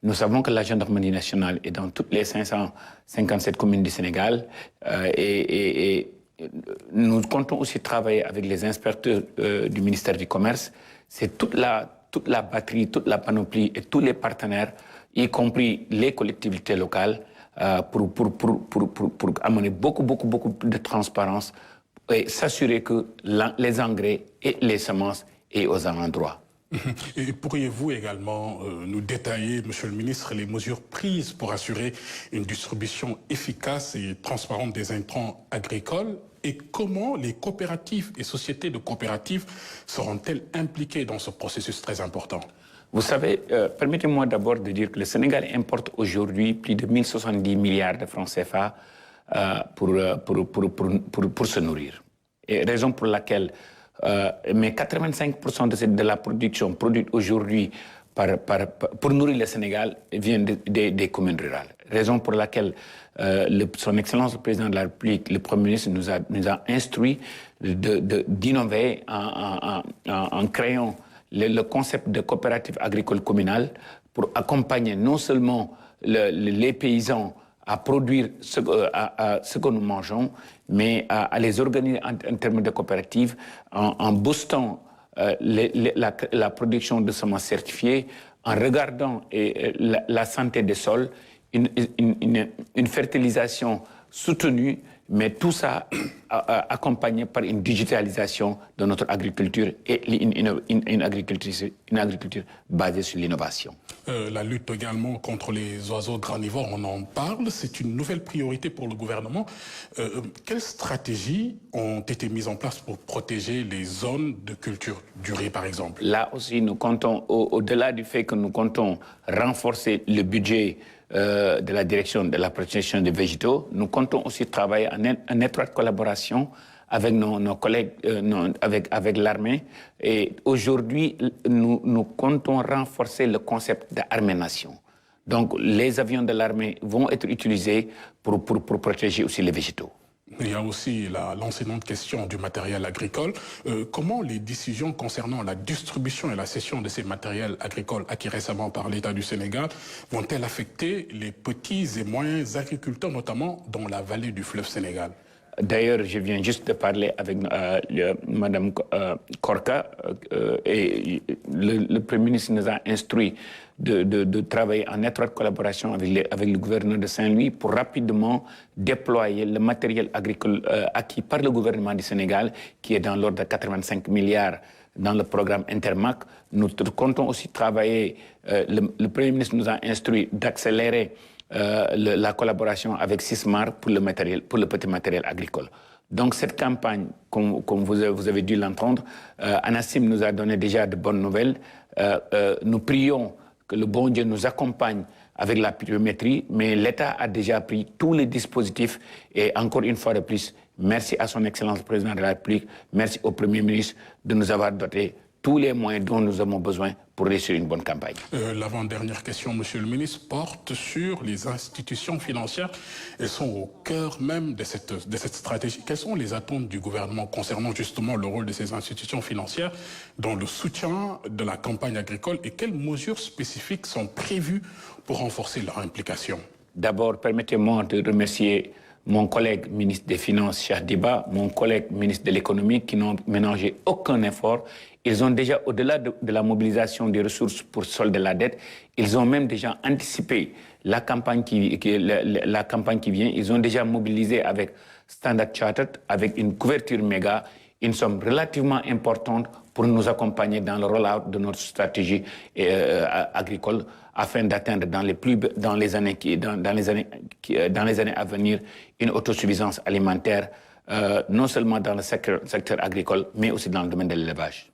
Nous savons que la gendarmerie nationale est dans toutes les 557 communes du Sénégal et nous comptons aussi travailler avec les inspecteurs du ministère du Commerce. C'est toute la batterie, toute la panoplie et tous les partenaires, y compris les collectivités locales, pour amener beaucoup de transparence et s'assurer que les engrais et les semences aient aux endroits. Et pourriez-vous également nous détailler, Monsieur le ministre, les mesures prises pour assurer une distribution efficace et transparente des intrants agricoles et comment les coopératives et sociétés de coopératives seront-elles impliquées dans ce processus très important? Vous savez, permettez-moi d'abord de dire que le Sénégal importe aujourd'hui plus de 1070 milliards de francs CFA pour se nourrir. Et raison pour laquelle mais 85% de la production produite aujourd'hui pour nourrir le Sénégal vient des communes rurales. Raison pour laquelle son Excellence le Président de la République, le Premier ministre, nous a instruit d'innover en créant le concept de coopérative agricole communale pour accompagner non seulement les paysans à produire ce que nous mangeons, mais à les organiser en termes de coopératives, en boostant la production de semences certifiées, en regardant la santé des sols, une fertilisation soutenue, mais tout ça accompagné par une digitalisation de notre agriculture et une agriculture basée sur l'innovation. La lutte également contre les oiseaux granivores, on en parle, c'est une nouvelle priorité pour le gouvernement. Quelles stratégies ont été mises en place pour protéger les zones de culture du riz, par exemple? Là aussi, nous comptons, au-delà du fait que nous comptons renforcer le budget de la direction de la protection des végétaux, nous comptons aussi travailler en étroite collaboration avec nos collègues, avec l'armée. Et aujourd'hui, nous comptons renforcer le concept d'armée-nation. Donc, les avions de l'armée vont être utilisés pour protéger aussi les végétaux. Il y a aussi l'enseignante question du matériel agricole. Comment les décisions concernant la distribution et la cession de ces matériels agricoles acquis récemment par l'État du Sénégal vont-elles affecter les petits et moyens agriculteurs, notamment dans la vallée du fleuve Sénégal? D'ailleurs, je viens juste de parler avec Mme Korka et le Premier ministre nous a instruit de travailler en étroite collaboration avec le gouverneur de Saint-Louis pour rapidement déployer le matériel agricole acquis par le gouvernement du Sénégal, qui est dans l'ordre de 85 milliards dans le programme Intermac. Nous comptons aussi travailler, le Premier ministre nous a instruit d'accélérer la collaboration avec Sismar pour le petit matériel agricole. Donc cette campagne, comme vous avez dû l'entendre, Anassim nous a donné déjà de bonnes nouvelles. Nous prions que le bon Dieu nous accompagne avec la pluviométrie, mais l'État a déjà pris tous les dispositifs et encore une fois de plus, merci à son Excellence le Président de la République, merci au Premier ministre de nous avoir doté tous les moyens dont nous avons besoin pour réussir une bonne campagne. L'avant-dernière question, Monsieur le ministre, porte sur les institutions financières. Elles sont au cœur même de cette stratégie. Quelles sont les attentes du gouvernement concernant justement le rôle de ces institutions financières dans le soutien de la campagne agricole et quelles mesures spécifiques sont prévues pour renforcer leur implication? D'abord, permettez-moi de remercier mon collègue ministre des Finances, Cheikh Diba, mon collègue ministre de l'Économie, qui n'ont ménagé aucun effort. Ils ont déjà, au-delà de la mobilisation des ressources pour solder la dette, ils ont même déjà anticipé la campagne qui vient. Ils ont déjà mobilisé avec Standard Chartered, avec une couverture méga, une somme relativement importante pour nous accompagner dans le rollout de notre stratégie agricole afin d'atteindre dans les années à venir une autosuffisance alimentaire, non seulement dans le secteur agricole, mais aussi dans le domaine de l'élevage.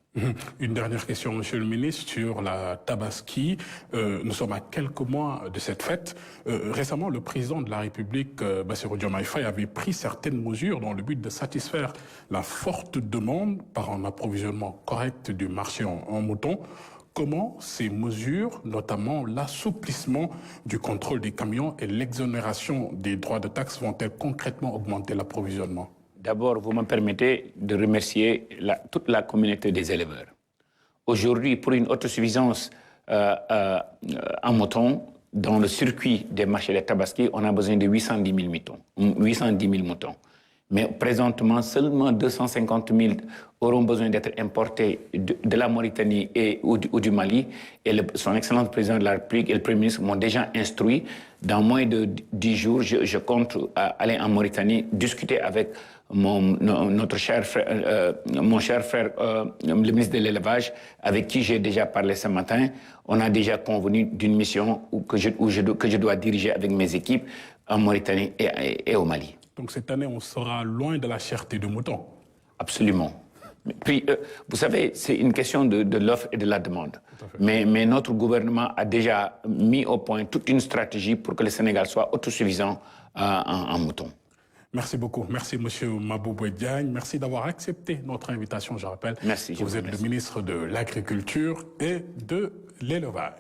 Une dernière question, Monsieur le ministre, sur la Tabaski. Nous sommes à quelques mois de cette fête. Récemment, le président de la République, Bassirou Diomaye Faye, avait pris certaines mesures dans le but de satisfaire la forte demande par un approvisionnement correct du marché en moutons. Comment ces mesures, notamment l'assouplissement du contrôle des camions et l'exonération des droits de taxes, vont-elles concrètement augmenter l'approvisionnement? D'abord, vous me permettez de remercier toute la communauté des éleveurs. Aujourd'hui, pour une autosuffisance en moutons, dans le circuit des marchés de Tabaski, on a besoin de 810 000 moutons. Mais présentement, seulement 250 000 auront besoin d'être importés de la Mauritanie ou du Mali. Et son excellence président de la République et le Premier ministre m'ont déjà instruit. Dans moins de 10 jours, je compte aller en Mauritanie, discuter avec mon cher frère, le ministre de l'Élevage, avec qui j'ai déjà parlé ce matin. On a déjà convenu d'une mission que je dois diriger avec mes équipes en Mauritanie et au Mali. Donc cette année, on sera loin de la cherté de moutons. Absolument. Puis, vous savez, c'est une question de l'offre et de la demande. Mais notre gouvernement a déjà mis au point toute une stratégie pour que le Sénégal soit autosuffisant en moutons. Merci beaucoup. Merci, Monsieur Mabouba Diagne. Merci d'avoir accepté notre invitation. Je rappelle que vous êtes le ministre de l'Agriculture et de l'Élevage.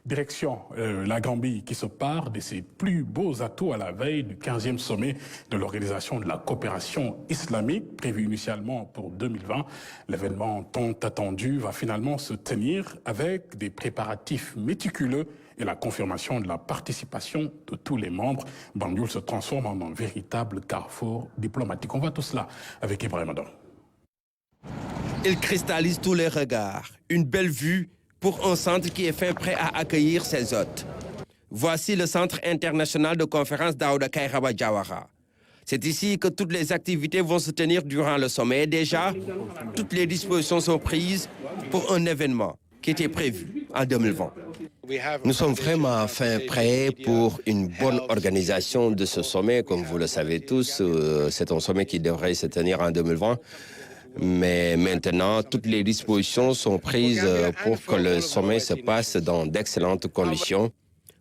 Direction la Gambie qui se part de ses plus beaux atouts à la veille du 15e sommet de l'Organisation de la coopération islamique, prévu initialement pour 2020. L'événement tant attendu va finalement se tenir avec des préparatifs méticuleux et la confirmation de la participation de tous les membres. Banjul se transforme en un véritable carrefour diplomatique. On voit tout cela avec Ibrahim Adon. Il cristallise tous les regards. Une belle vue pour un centre qui est fin prêt à accueillir ses hôtes. Voici le centre international de conférence d'Aouda Kairaba Jawara. C'est ici que toutes les activités vont se tenir durant le sommet. Et déjà, toutes les dispositions sont prises pour un événement qui était prévu en 2020. Nous sommes vraiment fin prêts pour une bonne organisation de ce sommet. Comme vous le savez tous, c'est un sommet qui devrait se tenir en 2020. Mais maintenant, toutes les dispositions sont prises pour que le sommet se passe dans d'excellentes conditions.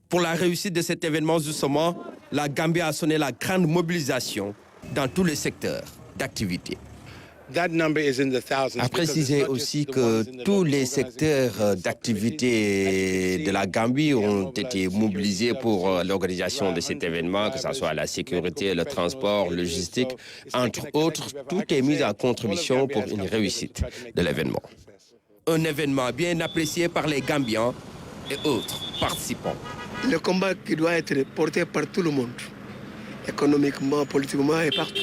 Pour la réussite de cet événement justement, la Gambie a sonné la grande mobilisation dans tous les secteurs d'activité. À préciser aussi que tous les secteurs d'activité de la Gambie ont été mobilisés pour l'organisation de cet événement, que ce soit la sécurité, le transport, logistique, entre autres. Tout est mis en contribution pour une réussite de l'événement. Un événement bien apprécié par les Gambiens et autres participants. Le combat qui doit être porté par tout le monde, économiquement, politiquement et partout.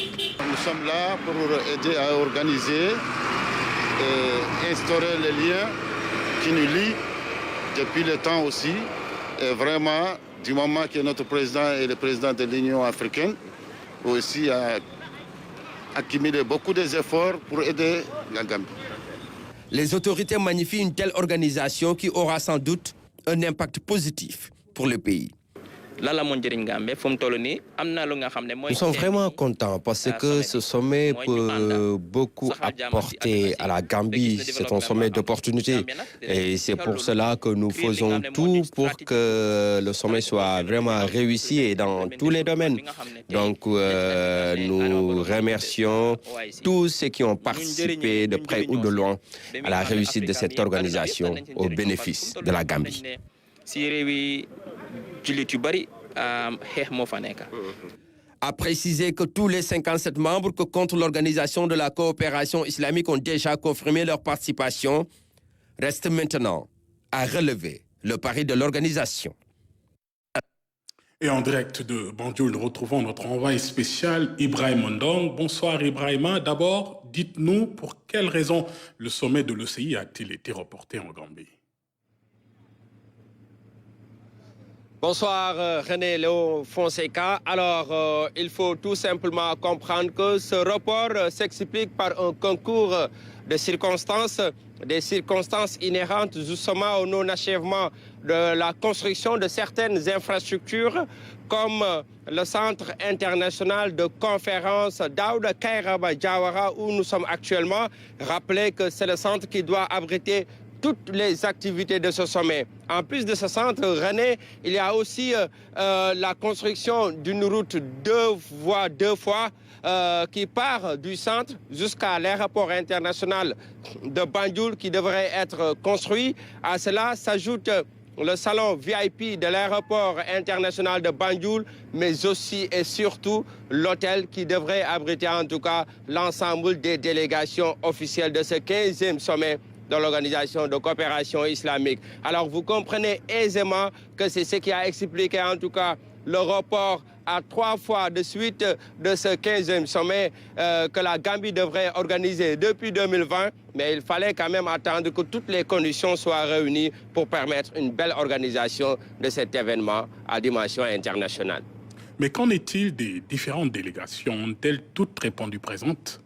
Nous sommes là pour aider à organiser et instaurer les liens qui nous lient depuis le temps aussi. Et vraiment, du moment que notre président est le président de l'Union africaine, aussi a accumulé beaucoup d'efforts pour aider la Gambie. Les autorités magnifient une telle organisation qui aura sans doute un impact positif pour le pays. Nous sommes vraiment contents parce que ce sommet peut beaucoup apporter à la Gambie. C'est un sommet d'opportunité. Et c'est pour cela que nous faisons tout pour que le sommet soit vraiment réussi et dans tous les domaines. Donc, nous remercions tous ceux qui ont participé de près ou de loin à la réussite de cette organisation au bénéfice de la Gambie. A précisé que tous les 57 membres que compte l'Organisation de la coopération islamique ont déjà confirmé leur participation. Reste maintenant à relever le pari de l'organisation. Et en direct de Banjul, nous retrouvons notre envoyé spécial Ibrahima Ndong. Bonsoir Ibrahima. D'abord, dites-nous pour quelles raisons le sommet de l'OCI a-t-il été reporté en Gambie? Bonsoir René Léo Fonseca. Alors, il faut tout simplement comprendre que ce report s'explique par un concours de circonstances, des circonstances inhérentes justement au non-achèvement de la construction de certaines infrastructures comme le Centre international de conférence Daouda Kairaba Diawara où nous sommes actuellement. Rappelez que c'est le centre qui doit abriter toutes les activités de ce sommet. En plus de ce centre, René, il y a aussi la construction d'une route deux voies qui part du centre jusqu'à l'aéroport international de Banjul qui devrait être construit. À cela s'ajoute le salon VIP de l'aéroport international de Banjul, mais aussi et surtout l'hôtel qui devrait abriter en tout cas l'ensemble des délégations officielles de ce 15e sommet de l'Organisation de coopération islamique. Alors vous comprenez aisément que c'est ce qui a expliqué en tout cas le report à 3 fois de suite de ce 15e sommet que la Gambie devrait organiser depuis 2020. Mais il fallait quand même attendre que toutes les conditions soient réunies pour permettre une belle organisation de cet événement à dimension internationale. Mais qu'en est-il des différentes délégations? Ont-elles toutes répondu présentes?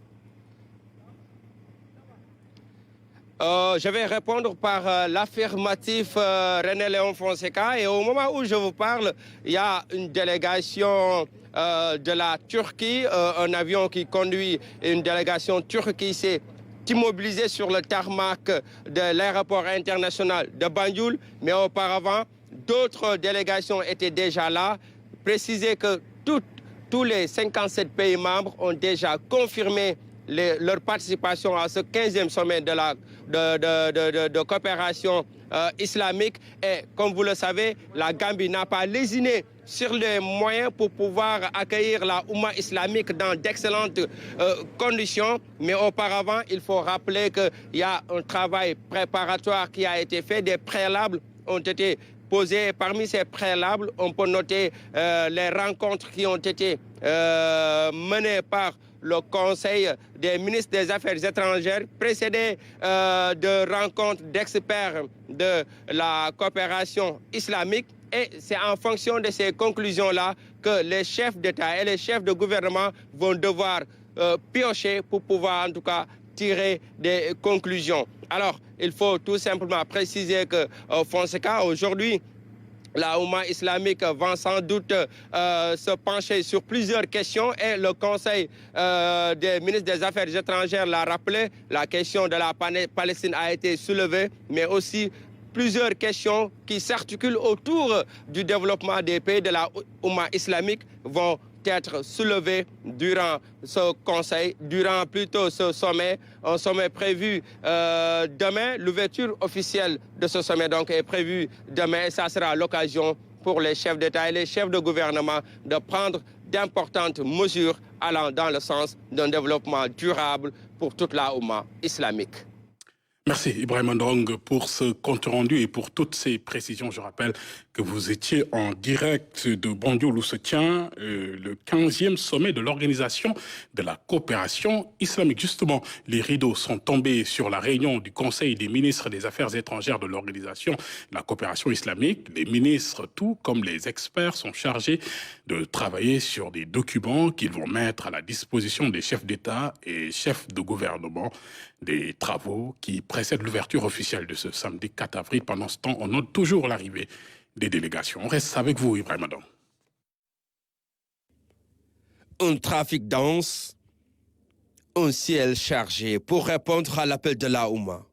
Je vais répondre par l'affirmatif René Léon Fonseca. Et au moment où je vous parle, il y a une délégation de la Turquie, un avion qui conduit une délégation turque qui s'est immobilisée sur le tarmac de l'aéroport international de Banjul. Mais auparavant, d'autres délégations étaient déjà là. Précisez que tous les 57 pays membres ont déjà confirmé leur participation à ce 15e sommet de coopération islamique. Et comme vous le savez, la Gambie n'a pas lésiné sur les moyens pour pouvoir accueillir la Oumma islamique dans d'excellentes conditions. Mais auparavant, il faut rappeler qu'il y a un travail préparatoire qui a été fait. Des préalables ont été posés. Parmi ces préalables, on peut noter les rencontres qui ont été menées par le Conseil des ministres des Affaires étrangères, précédé de rencontres d'experts de la coopération islamique. Et c'est en fonction de ces conclusions-là que les chefs d'État et les chefs de gouvernement vont devoir piocher pour pouvoir en tout cas tirer des conclusions. Alors, il faut tout simplement préciser que Fonseca, aujourd'hui, la Oumma islamique va sans doute se pencher sur plusieurs questions et le Conseil des ministres des Affaires étrangères l'a rappelé. La question de la Palestine a été soulevée, mais aussi plusieurs questions qui s'articulent autour du développement des pays de la Oumma islamique vont être soulevées durant ce conseil, durant plutôt ce sommet, un sommet prévu demain. L'ouverture officielle de ce sommet donc est prévue demain et ça sera l'occasion pour les chefs d'État et les chefs de gouvernement de prendre d'importantes mesures allant dans le sens d'un développement durable pour toute la Oumma islamique. Merci Ibrahima Ndong pour ce compte rendu et pour toutes ces précisions. Je rappelle que vous étiez en direct de Banjul où se tient le 15e sommet de l'Organisation de la coopération islamique. Justement, les rideaux sont tombés sur la réunion du Conseil des ministres des Affaires étrangères de l'Organisation de la coopération islamique. Les ministres, tout comme les experts, sont chargés de travailler sur des documents qu'ils vont mettre à la disposition des chefs d'État et chefs de gouvernement. Des travaux qui précèdent l'ouverture officielle de ce samedi 4 avril. Pendant ce temps, on note toujours l'arrivée des délégations. On reste avec vous, Ibrahima Ndong. Un trafic dense, un ciel chargé pour répondre à l'appel de la Oumma.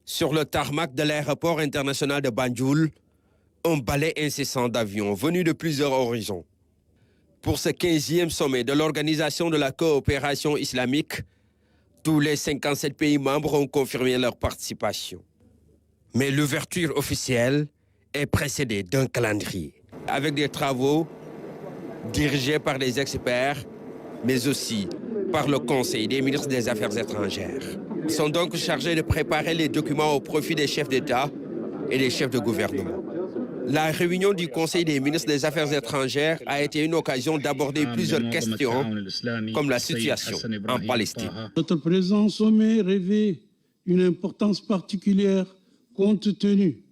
Sur le tarmac de l'aéroport international de Banjul, un balai incessant d'avions venus de plusieurs horizons. Pour ce 15e sommet de l'Organisation de la coopération islamique, tous les 57 pays membres ont confirmé leur participation. Mais l'ouverture officielle est précédée d'un calendrier, avec des travaux dirigés par des experts, mais aussi par le Conseil des ministres des Affaires étrangères. Ils sont donc chargés de préparer les documents au profit des chefs d'État et des chefs de gouvernement. La réunion du Conseil des ministres des Affaires étrangères a été une occasion d'aborder plusieurs questions, comme la situation en Palestine. Notre présent sommet revêt une importance particulière compte tenu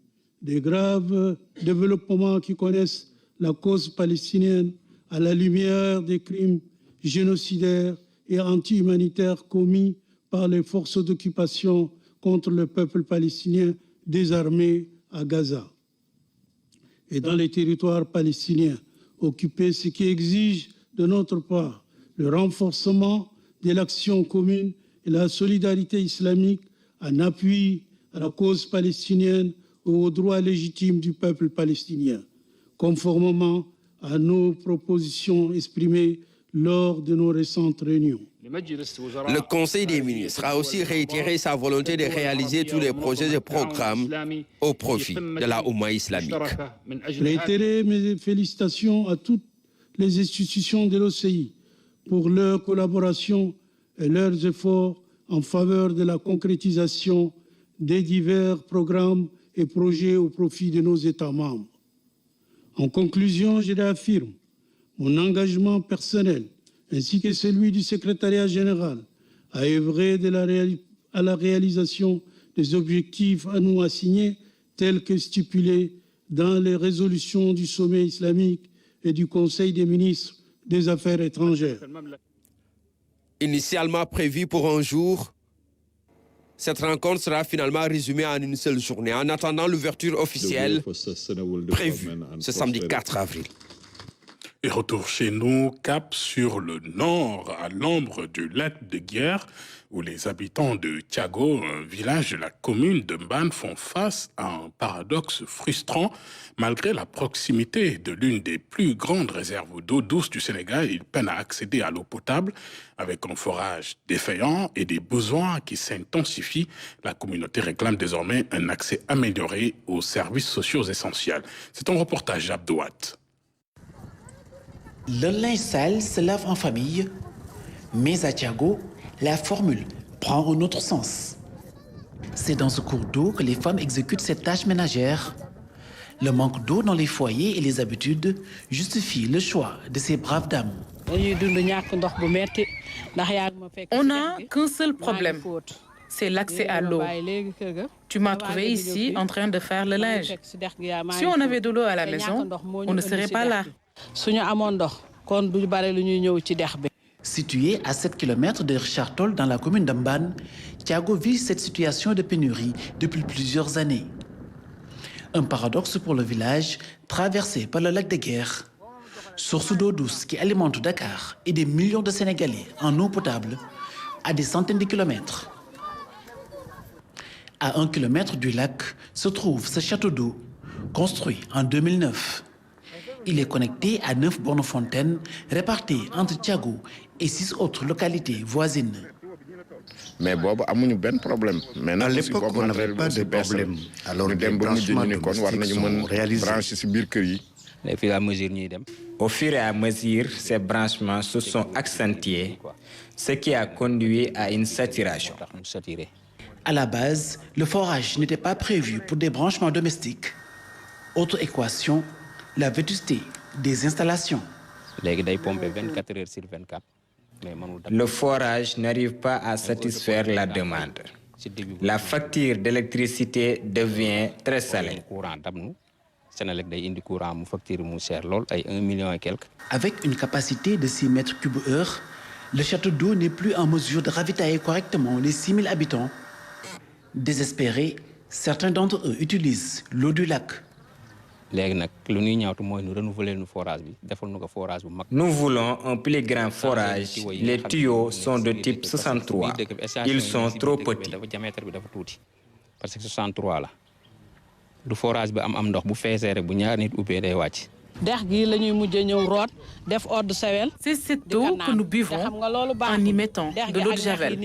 des graves développements qui connaissent la cause palestinienne à la lumière des crimes génocidaires et anti-humanitaires commis par les forces d'occupation contre le peuple palestinien désarmé à Gaza et dans les territoires palestiniens occupés, ce qui exige de notre part le renforcement de l'action commune et la solidarité islamique en appui à la cause palestinienne et aux droits légitimes du peuple palestinien, conformément à nos propositions exprimées lors de nos récentes réunions. Le Conseil des ministres a aussi réitéré sa volonté de réaliser tous les projets et programmes au profit de la Oumma islamique. Réitérer mes félicitations à toutes les institutions de l'OCI pour leur collaboration et leurs efforts en faveur de la concrétisation des divers programmes et projets au profit de nos États membres. En conclusion, je réaffirme mon engagement personnel ainsi que celui du secrétariat général à œuvrer à la réalisation des objectifs à nous assigner tels que stipulés dans les résolutions du sommet islamique et du Conseil des ministres des Affaires étrangères. Initialement prévue pour un jour, cette rencontre sera finalement résumée en une seule journée, en attendant l'ouverture officielle prévue ce samedi 4 avril. Et retour chez nous, cap sur le nord, à l'ombre du lac de Guiers, où les habitants de Thiago, un village de la commune de Mbane, font face à un paradoxe frustrant. Malgré la proximité de l'une des plus grandes réserves d'eau douce du Sénégal, ils peinent à accéder à l'eau potable. Avec un forage défaillant et des besoins qui s'intensifient, la communauté réclame désormais un accès amélioré aux services sociaux essentiels. C'est un reportage d'Abdouat. Le linge sale se lave en famille, mais à Thiago, la formule prend un autre sens. C'est dans ce cours d'eau que les femmes exécutent cette tâche ménagère. Le manque d'eau dans les foyers et les habitudes justifie le choix de ces braves dames. On n'a qu'un seul problème, c'est l'accès à l'eau. Tu m'as trouvé ici en train de faire le linge. Si on avait de l'eau à la maison, on ne serait pas là. Situé à 7 km de Richard Toll dans la commune d'Ambane, Thiago vit cette situation de pénurie depuis plusieurs années. Un paradoxe pour le village traversé par le lac de Guiers, source d'eau douce qui alimente Dakar et des millions de Sénégalais en eau potable à des centaines de kilomètres. À 1 kilomètre du lac se trouve ce château d'eau, construit en 2009. Il est connecté à 9 bornes fontaines réparties entre Thiago et 6 autres localités voisines. Mais problème. À l'époque, on n'avait pas de problème. Alors, des branchements domestiques sont réalisés. Au fur et à mesure, ces branchements se sont accentués, ce qui a conduit à une saturation. À la base, le forage n'était pas prévu pour des branchements domestiques. Autre équation, la vétusté des installations. Le forage n'arrive pas à satisfaire la demande. La facture d'électricité devient très salée. Avec une capacité de 6 mètres cubes heure, le château d'eau n'est plus en mesure de ravitailler correctement les 6 000 habitants. Désespérés, certains d'entre eux utilisent l'eau du lac. Nous voulons un plus grand forage. Les tuyaux sont de type 63. Ils sont trop petits. C'est cette eau que nous buvons en y mettant de l'eau de javel.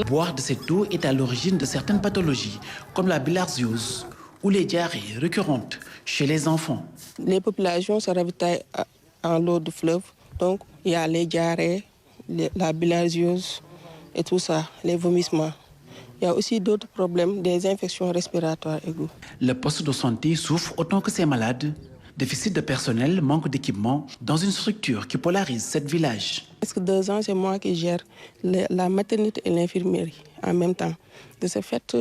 Boire de cette eau est à l'origine de certaines pathologies, comme la bilharziose ou les diarrhées récurrentes chez les enfants. Les populations se ravitaillent en eau de fleuve, donc il y a les diarrhées, la bilharziose et tout ça, les vomissements. Il y a aussi d'autres problèmes, des infections respiratoires aiguës. Le poste de santé souffre autant que ses malades. Déficit de personnel, manque d'équipement dans une structure qui polarise 7 villages. Presque 2 ans, c'est moi qui gère la maternité et l'infirmerie en même temps. De ce fait,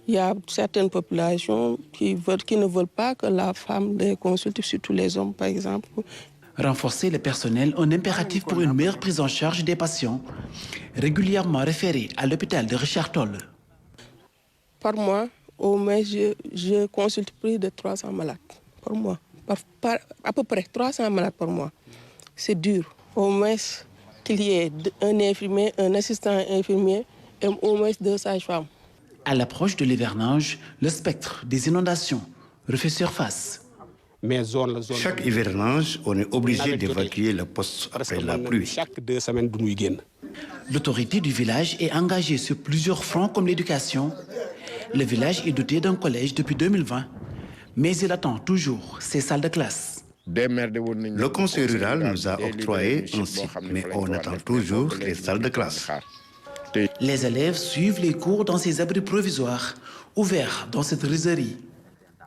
il y a certaines populations qui ne veulent pas que la femme les consulte, surtout les hommes par exemple. Renforcer le personnel, un impératif pour une meilleure prise en charge des patients, régulièrement référés à l'hôpital de Richard Toll. Par mois, au moins, je consulte plus de 300 malades par mois. À peu près 300 malades par mois. C'est dur. Au moins qu'il y ait un infirmier, un assistant infirmier et au moins 2 sages-femmes. À l'approche de l'hivernage, le spectre des inondations refait surface. Chaque hivernage, on est obligé d'évacuer le poste après la pluie. L'autorité du village est engagée sur plusieurs fronts comme l'éducation. Le village est doté d'un collège depuis 2020, mais il attend toujours ses salles de classe. Le conseil rural nous a octroyé un site, mais on attend toujours les salles de classe. Les élèves suivent les cours dans ces abris provisoires, ouverts dans cette rizerie.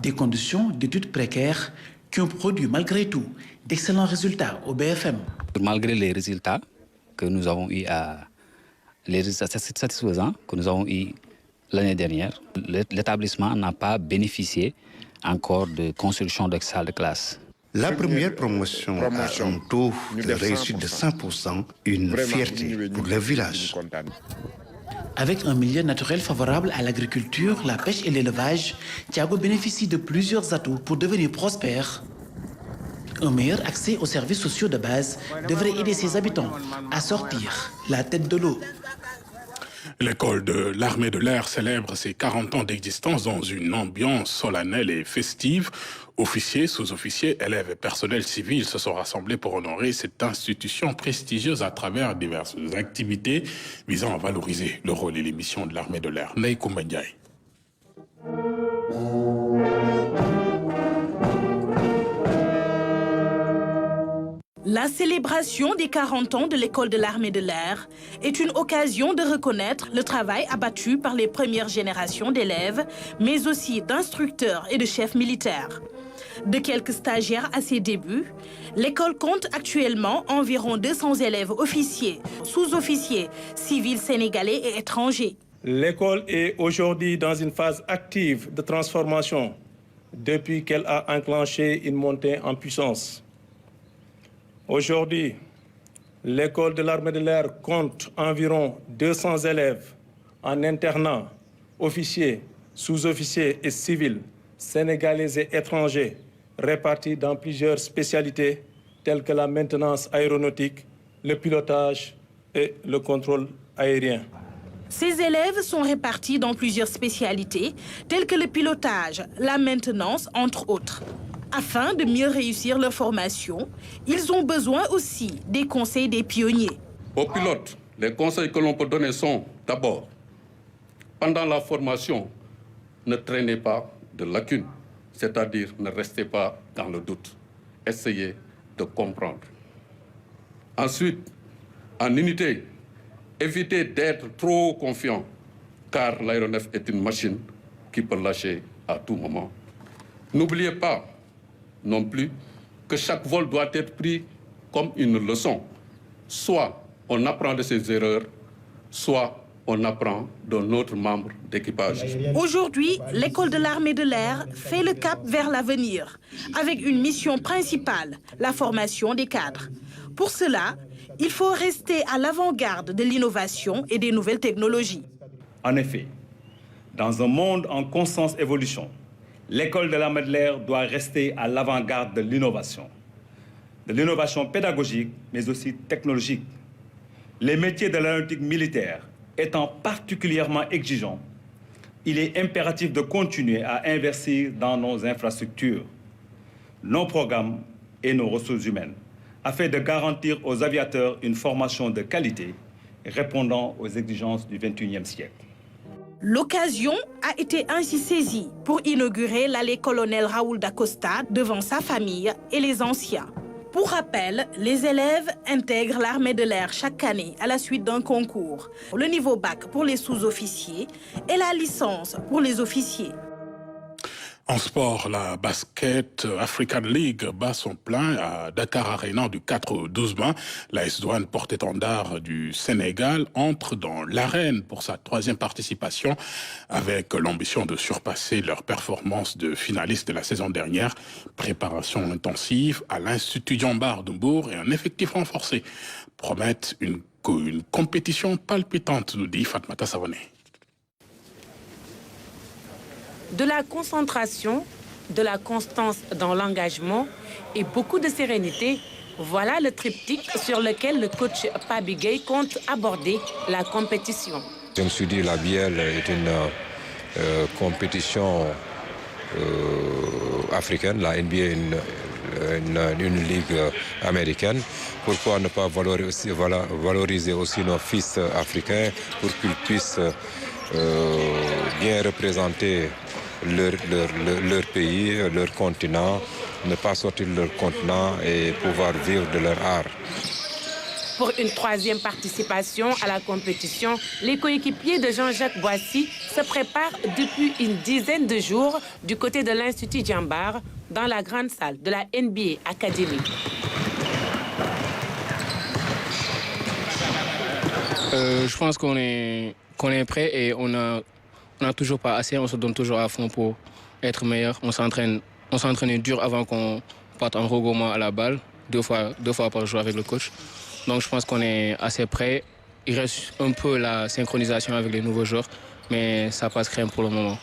Des conditions d'études précaires qui ont produit malgré tout d'excellents résultats au BFM. Malgré les résultats que nous avons eus, les résultats satisfaisants que nous avons eus l'année dernière, l'établissement n'a pas bénéficié encore de construction de salles de classe. La première promotion a un taux de réussite de 100%, une fierté pour le village. Avec un milieu naturel favorable à l'agriculture, la pêche et l'élevage, Thiago bénéficie de plusieurs atouts pour devenir prospère. Un meilleur accès aux services sociaux de base devrait aider ses habitants à sortir la tête de l'eau. L'école de l'armée de l'air célèbre ses 40 ans d'existence dans une ambiance solennelle et festive. Officiers, sous-officiers, élèves et personnels civils se sont rassemblés pour honorer cette institution prestigieuse à travers diverses activités visant à valoriser le rôle et les missions de l'armée de l'air. Ndeye Koumba Ndiaye. La célébration des 40 ans de l'école de l'armée de l'air est une occasion de reconnaître le travail abattu par les premières générations d'élèves, mais aussi d'instructeurs et de chefs militaires. De quelques stagiaires à ses débuts, l'école compte actuellement environ 200 élèves officiers, sous-officiers, civils sénégalais et étrangers. L'école est aujourd'hui dans une phase active de transformation depuis qu'elle a enclenché une montée en puissance. Aujourd'hui, l'école de l'armée de l'air compte environ 200 élèves en internat, officiers, sous-officiers et civils, sénégalais et étrangers, répartis dans plusieurs spécialités telles que la maintenance aéronautique, le pilotage et le contrôle aérien. Ces élèves sont répartis dans plusieurs spécialités telles que le pilotage, la maintenance, entre autres. Afin de mieux réussir leur formation, ils ont besoin aussi des conseils des pionniers. Aux pilotes, les conseils que l'on peut donner sont d'abord, pendant la formation, ne traînez pas de lacunes, c'est-à-dire ne restez pas dans le doute. Essayez de comprendre. Ensuite, en unité, évitez d'être trop confiant, car l'aéronef est une machine qui peut lâcher à tout moment. N'oubliez pas non plus que chaque vol doit être pris comme une leçon. Soit on apprend de ses erreurs, soit on apprend d'un autre membre d'équipage. Aujourd'hui, l'école de l'armée de l'air fait le cap vers l'avenir, avec une mission principale, la formation des cadres. Pour cela, il faut rester à l'avant-garde de l'innovation et des nouvelles technologies. En effet, dans un monde en constante évolution, l'école de l'armée de l'air doit rester à l'avant-garde de l'innovation pédagogique, mais aussi technologique. Les métiers de l'aéronautique militaire étant particulièrement exigeants, il est impératif de continuer à investir dans nos infrastructures, nos programmes et nos ressources humaines, afin de garantir aux aviateurs une formation de qualité répondant aux exigences du XXIe siècle. L'occasion a été ainsi saisie pour inaugurer l'allée colonel Raoul d'Acosta devant sa famille et les anciens. Pour rappel, les élèves intègrent l'armée de l'air chaque année à la suite d'un concours. Le niveau bac pour les sous-officiers et la licence pour les officiers. En sport, la Basket African League bat son plein à Dakar Arena du 4 au 12 mai. L'AS Douanes, porte-étendard du Sénégal, entre dans l'arène pour sa 3e participation avec l'ambition de surpasser leur performance de finaliste de la saison dernière. Préparation intensive à l'Institut Diambar de Mbour et un effectif renforcé promettent une compétition palpitante, nous dit Fatmata Savoné. De la concentration, de la constance dans l'engagement et beaucoup de sérénité, voilà le triptyque sur lequel le coach Pabi Gueye compte aborder la compétition. Je me suis dit la BL est une compétition africaine, la NBA une ligue américaine. Pourquoi ne pas valoriser aussi nos fils africains pour qu'ils puissent bien représenter leur pays, leur continent, ne pas sortir de leur continent et pouvoir vivre de leur art. Pour une 3e participation à la compétition, les coéquipiers de Jean-Jacques Boissy se préparent depuis une dizaine de jours du côté de l'Institut Diambar, dans la grande salle de la NBA Academy. Je pense qu'on est prêt et on n'a toujours pas assez, on se donne toujours à fond pour être meilleur. On s'entraîne dur avant qu'on parte en regroupement à la balle, deux fois par jour avec le coach. Donc je pense qu'on est assez prêt. Il reste un peu la synchronisation avec les nouveaux joueurs, mais ça passe crème pour le moment.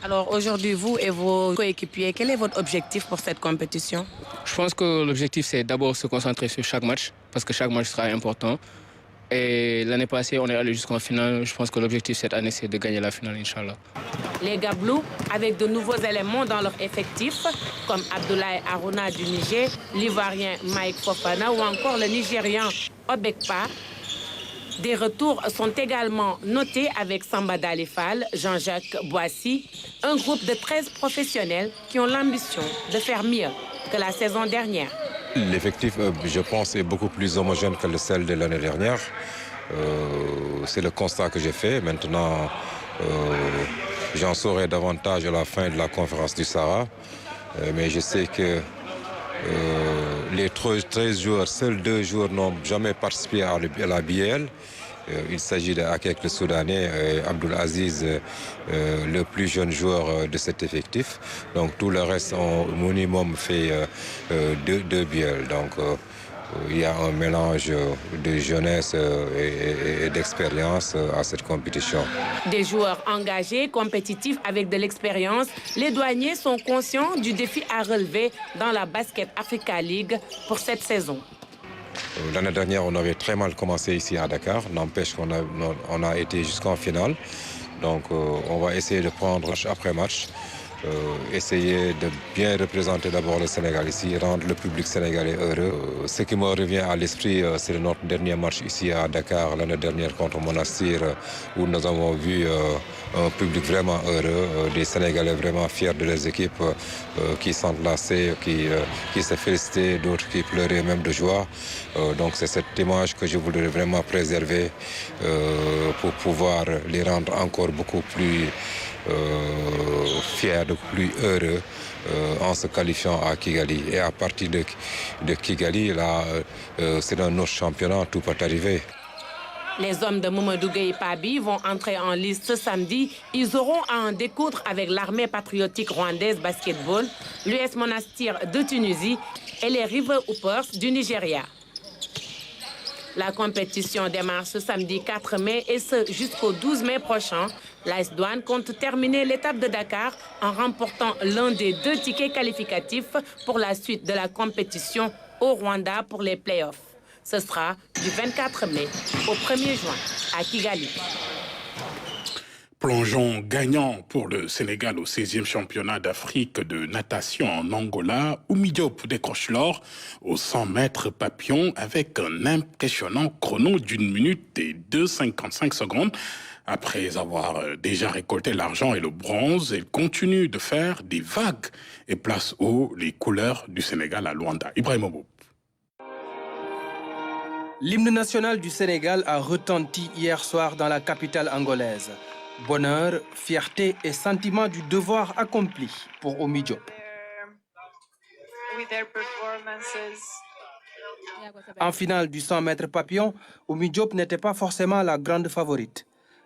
Alors aujourd'hui, vous et vos coéquipiers, quel est votre objectif pour cette compétition? Je pense que l'objectif, c'est d'abord se concentrer sur chaque match, parce que chaque match sera important. Et l'année passée, on est allé jusqu'en finale. Je pense que l'objectif cette année, c'est de gagner la finale, Inch'Allah. Les Gablous, avec de nouveaux éléments dans leur effectif, comme Abdoulaye Aruna du Niger, l'Ivoirien Mike Fofana ou encore le Nigérian Obekpa. Des retours sont également notés avec Samba Dalifal, Jean-Jacques Boissy, un groupe de 13 professionnels qui ont l'ambition de faire mieux que la saison dernière. L'effectif, je pense, est beaucoup plus homogène que celle de l'année dernière. C'est le constat que j'ai fait. Maintenant, j'en saurai davantage à la fin de la conférence du Sahara. Mais je sais que les 13 joueurs, seuls 2 joueurs n'ont jamais participé à la BL. Il s'agit d'Akek le Soudanais et Abdul Aziz, le plus jeune joueur de cet effectif. Donc tout le reste ont au minimum fait 2 BL. Donc il y a un mélange de jeunesse et d'expérience à cette compétition. Des joueurs engagés, compétitifs avec de l'expérience, les douaniers sont conscients du défi à relever dans la Basket Africa League pour cette saison. L'année dernière, on avait très mal commencé ici à Dakar. N'empêche qu'on a été jusqu'en finale. Donc on va essayer de prendre match après match. Essayer de bien représenter d'abord le Sénégal ici, rendre le public sénégalais heureux. Ce qui me revient à l'esprit, c'est notre dernier match ici à Dakar, l'année dernière contre Monastir, où nous avons vu un public vraiment heureux, des Sénégalais vraiment fiers de leurs équipes, qui s'enlaçaient, qui se félicitaient, d'autres qui pleuraient même de joie. Donc c'est cette image que je voudrais vraiment préserver pour pouvoir les rendre encore beaucoup plus fiers, plus heureux en se qualifiant à Kigali. Et à partir de Kigali, là, c'est un autre championnat, tout peut arriver. Les hommes de Mamadou Gueye Pabi vont entrer en liste ce samedi. Ils auront à en découdre avec l'armée patriotique rwandaise basketball, l'US Monastir de Tunisie et les River Hoopers du Nigeria. La compétition démarre ce samedi 4 mai et ce jusqu'au 12 mai prochain. L'AS Douanes compte terminer l'étape de Dakar en remportant l'un des 2 tickets qualificatifs pour la suite de la compétition au Rwanda pour les playoffs. Ce sera du 24 mai au 1er juin à Kigali. Plongeon gagnant pour le Sénégal au 16e championnat d'Afrique de natation en Angola. Oumy Diop décroche l'or aux 100 mètres papillon avec un impressionnant chrono d'1 minute et 2,55 secondes. Après avoir déjà récolté l'argent et le bronze, elle continue de faire des vagues et place haut les couleurs du Sénégal à Luanda. Ibrahim Mboup. L'hymne national du Sénégal a retenti hier soir dans la capitale angolaise. Bonheur, fierté et sentiment du devoir accompli pour Oumy Diop. En finale du 100 mètres papillon, Oumy Diop n'était pas forcément la grande favorite.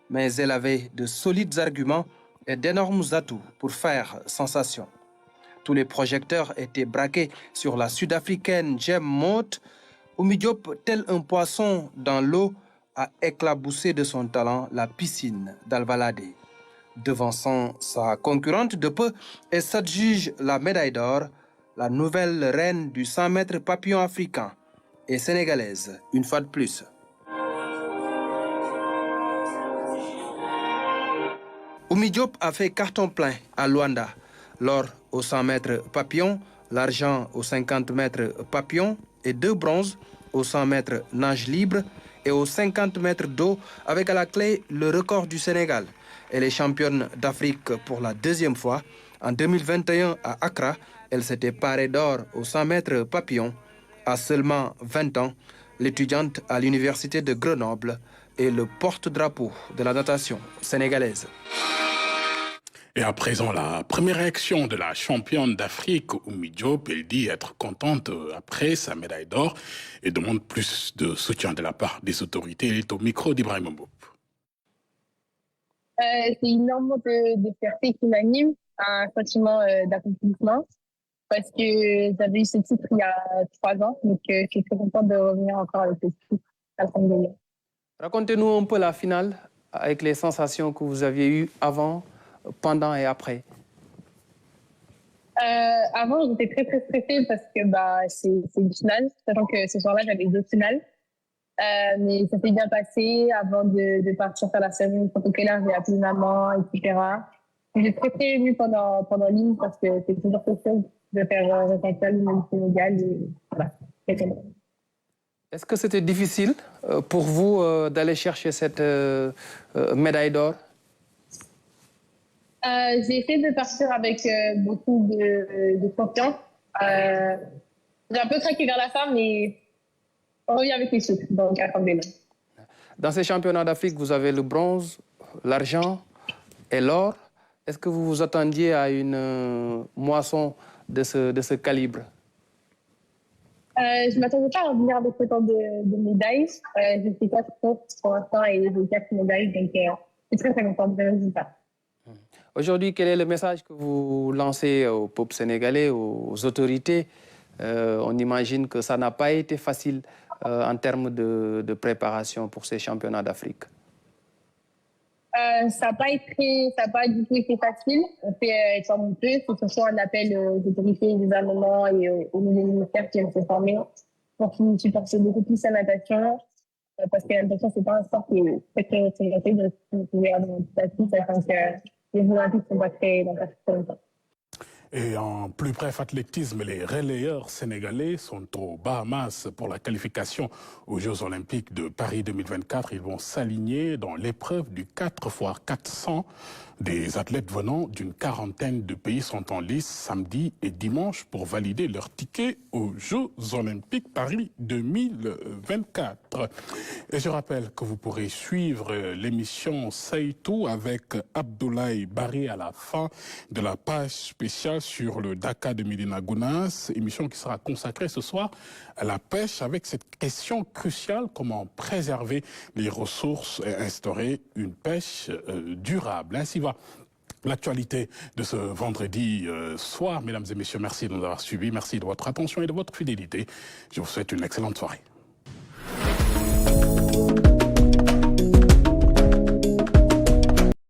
Mais elle avait de solides arguments et d'énormes atouts pour faire sensation. Tous les projecteurs étaient braqués sur la Sud-Africaine Jem Moot. Oumy Diop, tel un poisson dans l'eau, a éclaboussé de son talent la piscine d'Alvalade. Devançant sa concurrente de peu, elle s'adjuge la médaille d'or, la nouvelle reine du 100 mètres papillon africain et sénégalaise, une fois de plus. Oumy Diop a fait carton plein à Luanda. L'or au 100 mètres papillon, l'argent aux 50 mètres papillon et 2 bronzes aux 100 mètres nage libre et aux 50 mètres d'eau avec à la clé le record du Sénégal. Elle est championne d'Afrique pour la 2e fois. En 2021 à Accra, elle s'était parée d'or aux 100 mètres papillon. À seulement 20 ans, l'étudiante à l'université de Grenoble est le porte-drapeau de la natation sénégalaise. Et à présent, la première réaction de la championne d'Afrique, Oumy Diop, elle dit être contente après sa médaille d'or et demande plus de soutien de la part des autorités. Elle est au micro d'Ibrahim Mboup. C'est une énorme de fierté qui m'anime, un sentiment d'accomplissement, parce que j'avais eu ce titre il y a 3 ans, donc je suis très contente de revenir encore avec ce titre à Saint-Denis. Racontez-nous un peu la finale avec les sensations que vous aviez eues avant, pendant et après. Avant, j'étais très très stressée parce que c'est une finale, sachant que ce soir-là, j'avais 2 finales. Mais ça s'est bien passé. Avant de partir faire la cérémonie protocolaire, j'ai appelé maman, etc. J'ai très très émue pendant l'hymne parce que c'est toujours possible de faire ressentir l'hymne du Sénégal. Voilà, c'est comme ça. Est-ce que c'était difficile pour vous d'aller chercher cette médaille d'or? J'ai essayé de partir avec beaucoup de confiance. J'ai un peu craqué vers la fin, mais on revient avec les chiffres. Donc, attendez-le. Dans ces championnats d'Afrique, vous avez le bronze, l'argent et l'or. Est-ce que vous vous attendiez à une moisson de ce calibre? Je ne m'attendais pas à revenir avec autant de médailles. Je suis 4 pour l'instant et j'ai 4 médailles. Donc, je suis très, très contente du résultat. Aujourd'hui, quel est le message que vous lancez au peuple sénégalais, aux autorités? On imagine que ça n'a pas été facile en termes de préparation pour ces championnats d'Afrique. Ça n'a pas du tout été facile. On fait comme on peut. C'est surtout un appel aux autorités, au gouvernement et aux nouveaux ministères qui viennent se former pour qu'ils supportent beaucoup plus la natation. Parce que la natation, ce n'est pas un sport qui est très, très représenté dans le gouvernement. Sachant que les Olympiques ne sont pas très longtemps. Et en plus bref athlétisme, les relayeurs sénégalais sont aux Bahamas pour la qualification aux Jeux Olympiques de Paris 2024. Ils vont s'aligner dans l'épreuve du 4x400. Des athlètes venant d'une quarantaine de pays sont en lice samedi et dimanche pour valider leur ticket aux Jeux Olympiques Paris 2024. Et je rappelle que vous pourrez suivre l'émission Seytou avec Abdoulaye Barry à la fin de la page spéciale sur le Dakar de Médina Gounass, émission qui sera consacrée ce soir à la pêche avec cette question cruciale: comment préserver les ressources et instaurer une pêche durable. Ainsi va l'actualité de ce vendredi soir. Mesdames et messieurs, merci de nous avoir suivis, merci de votre attention et de votre fidélité. Je vous souhaite une excellente soirée.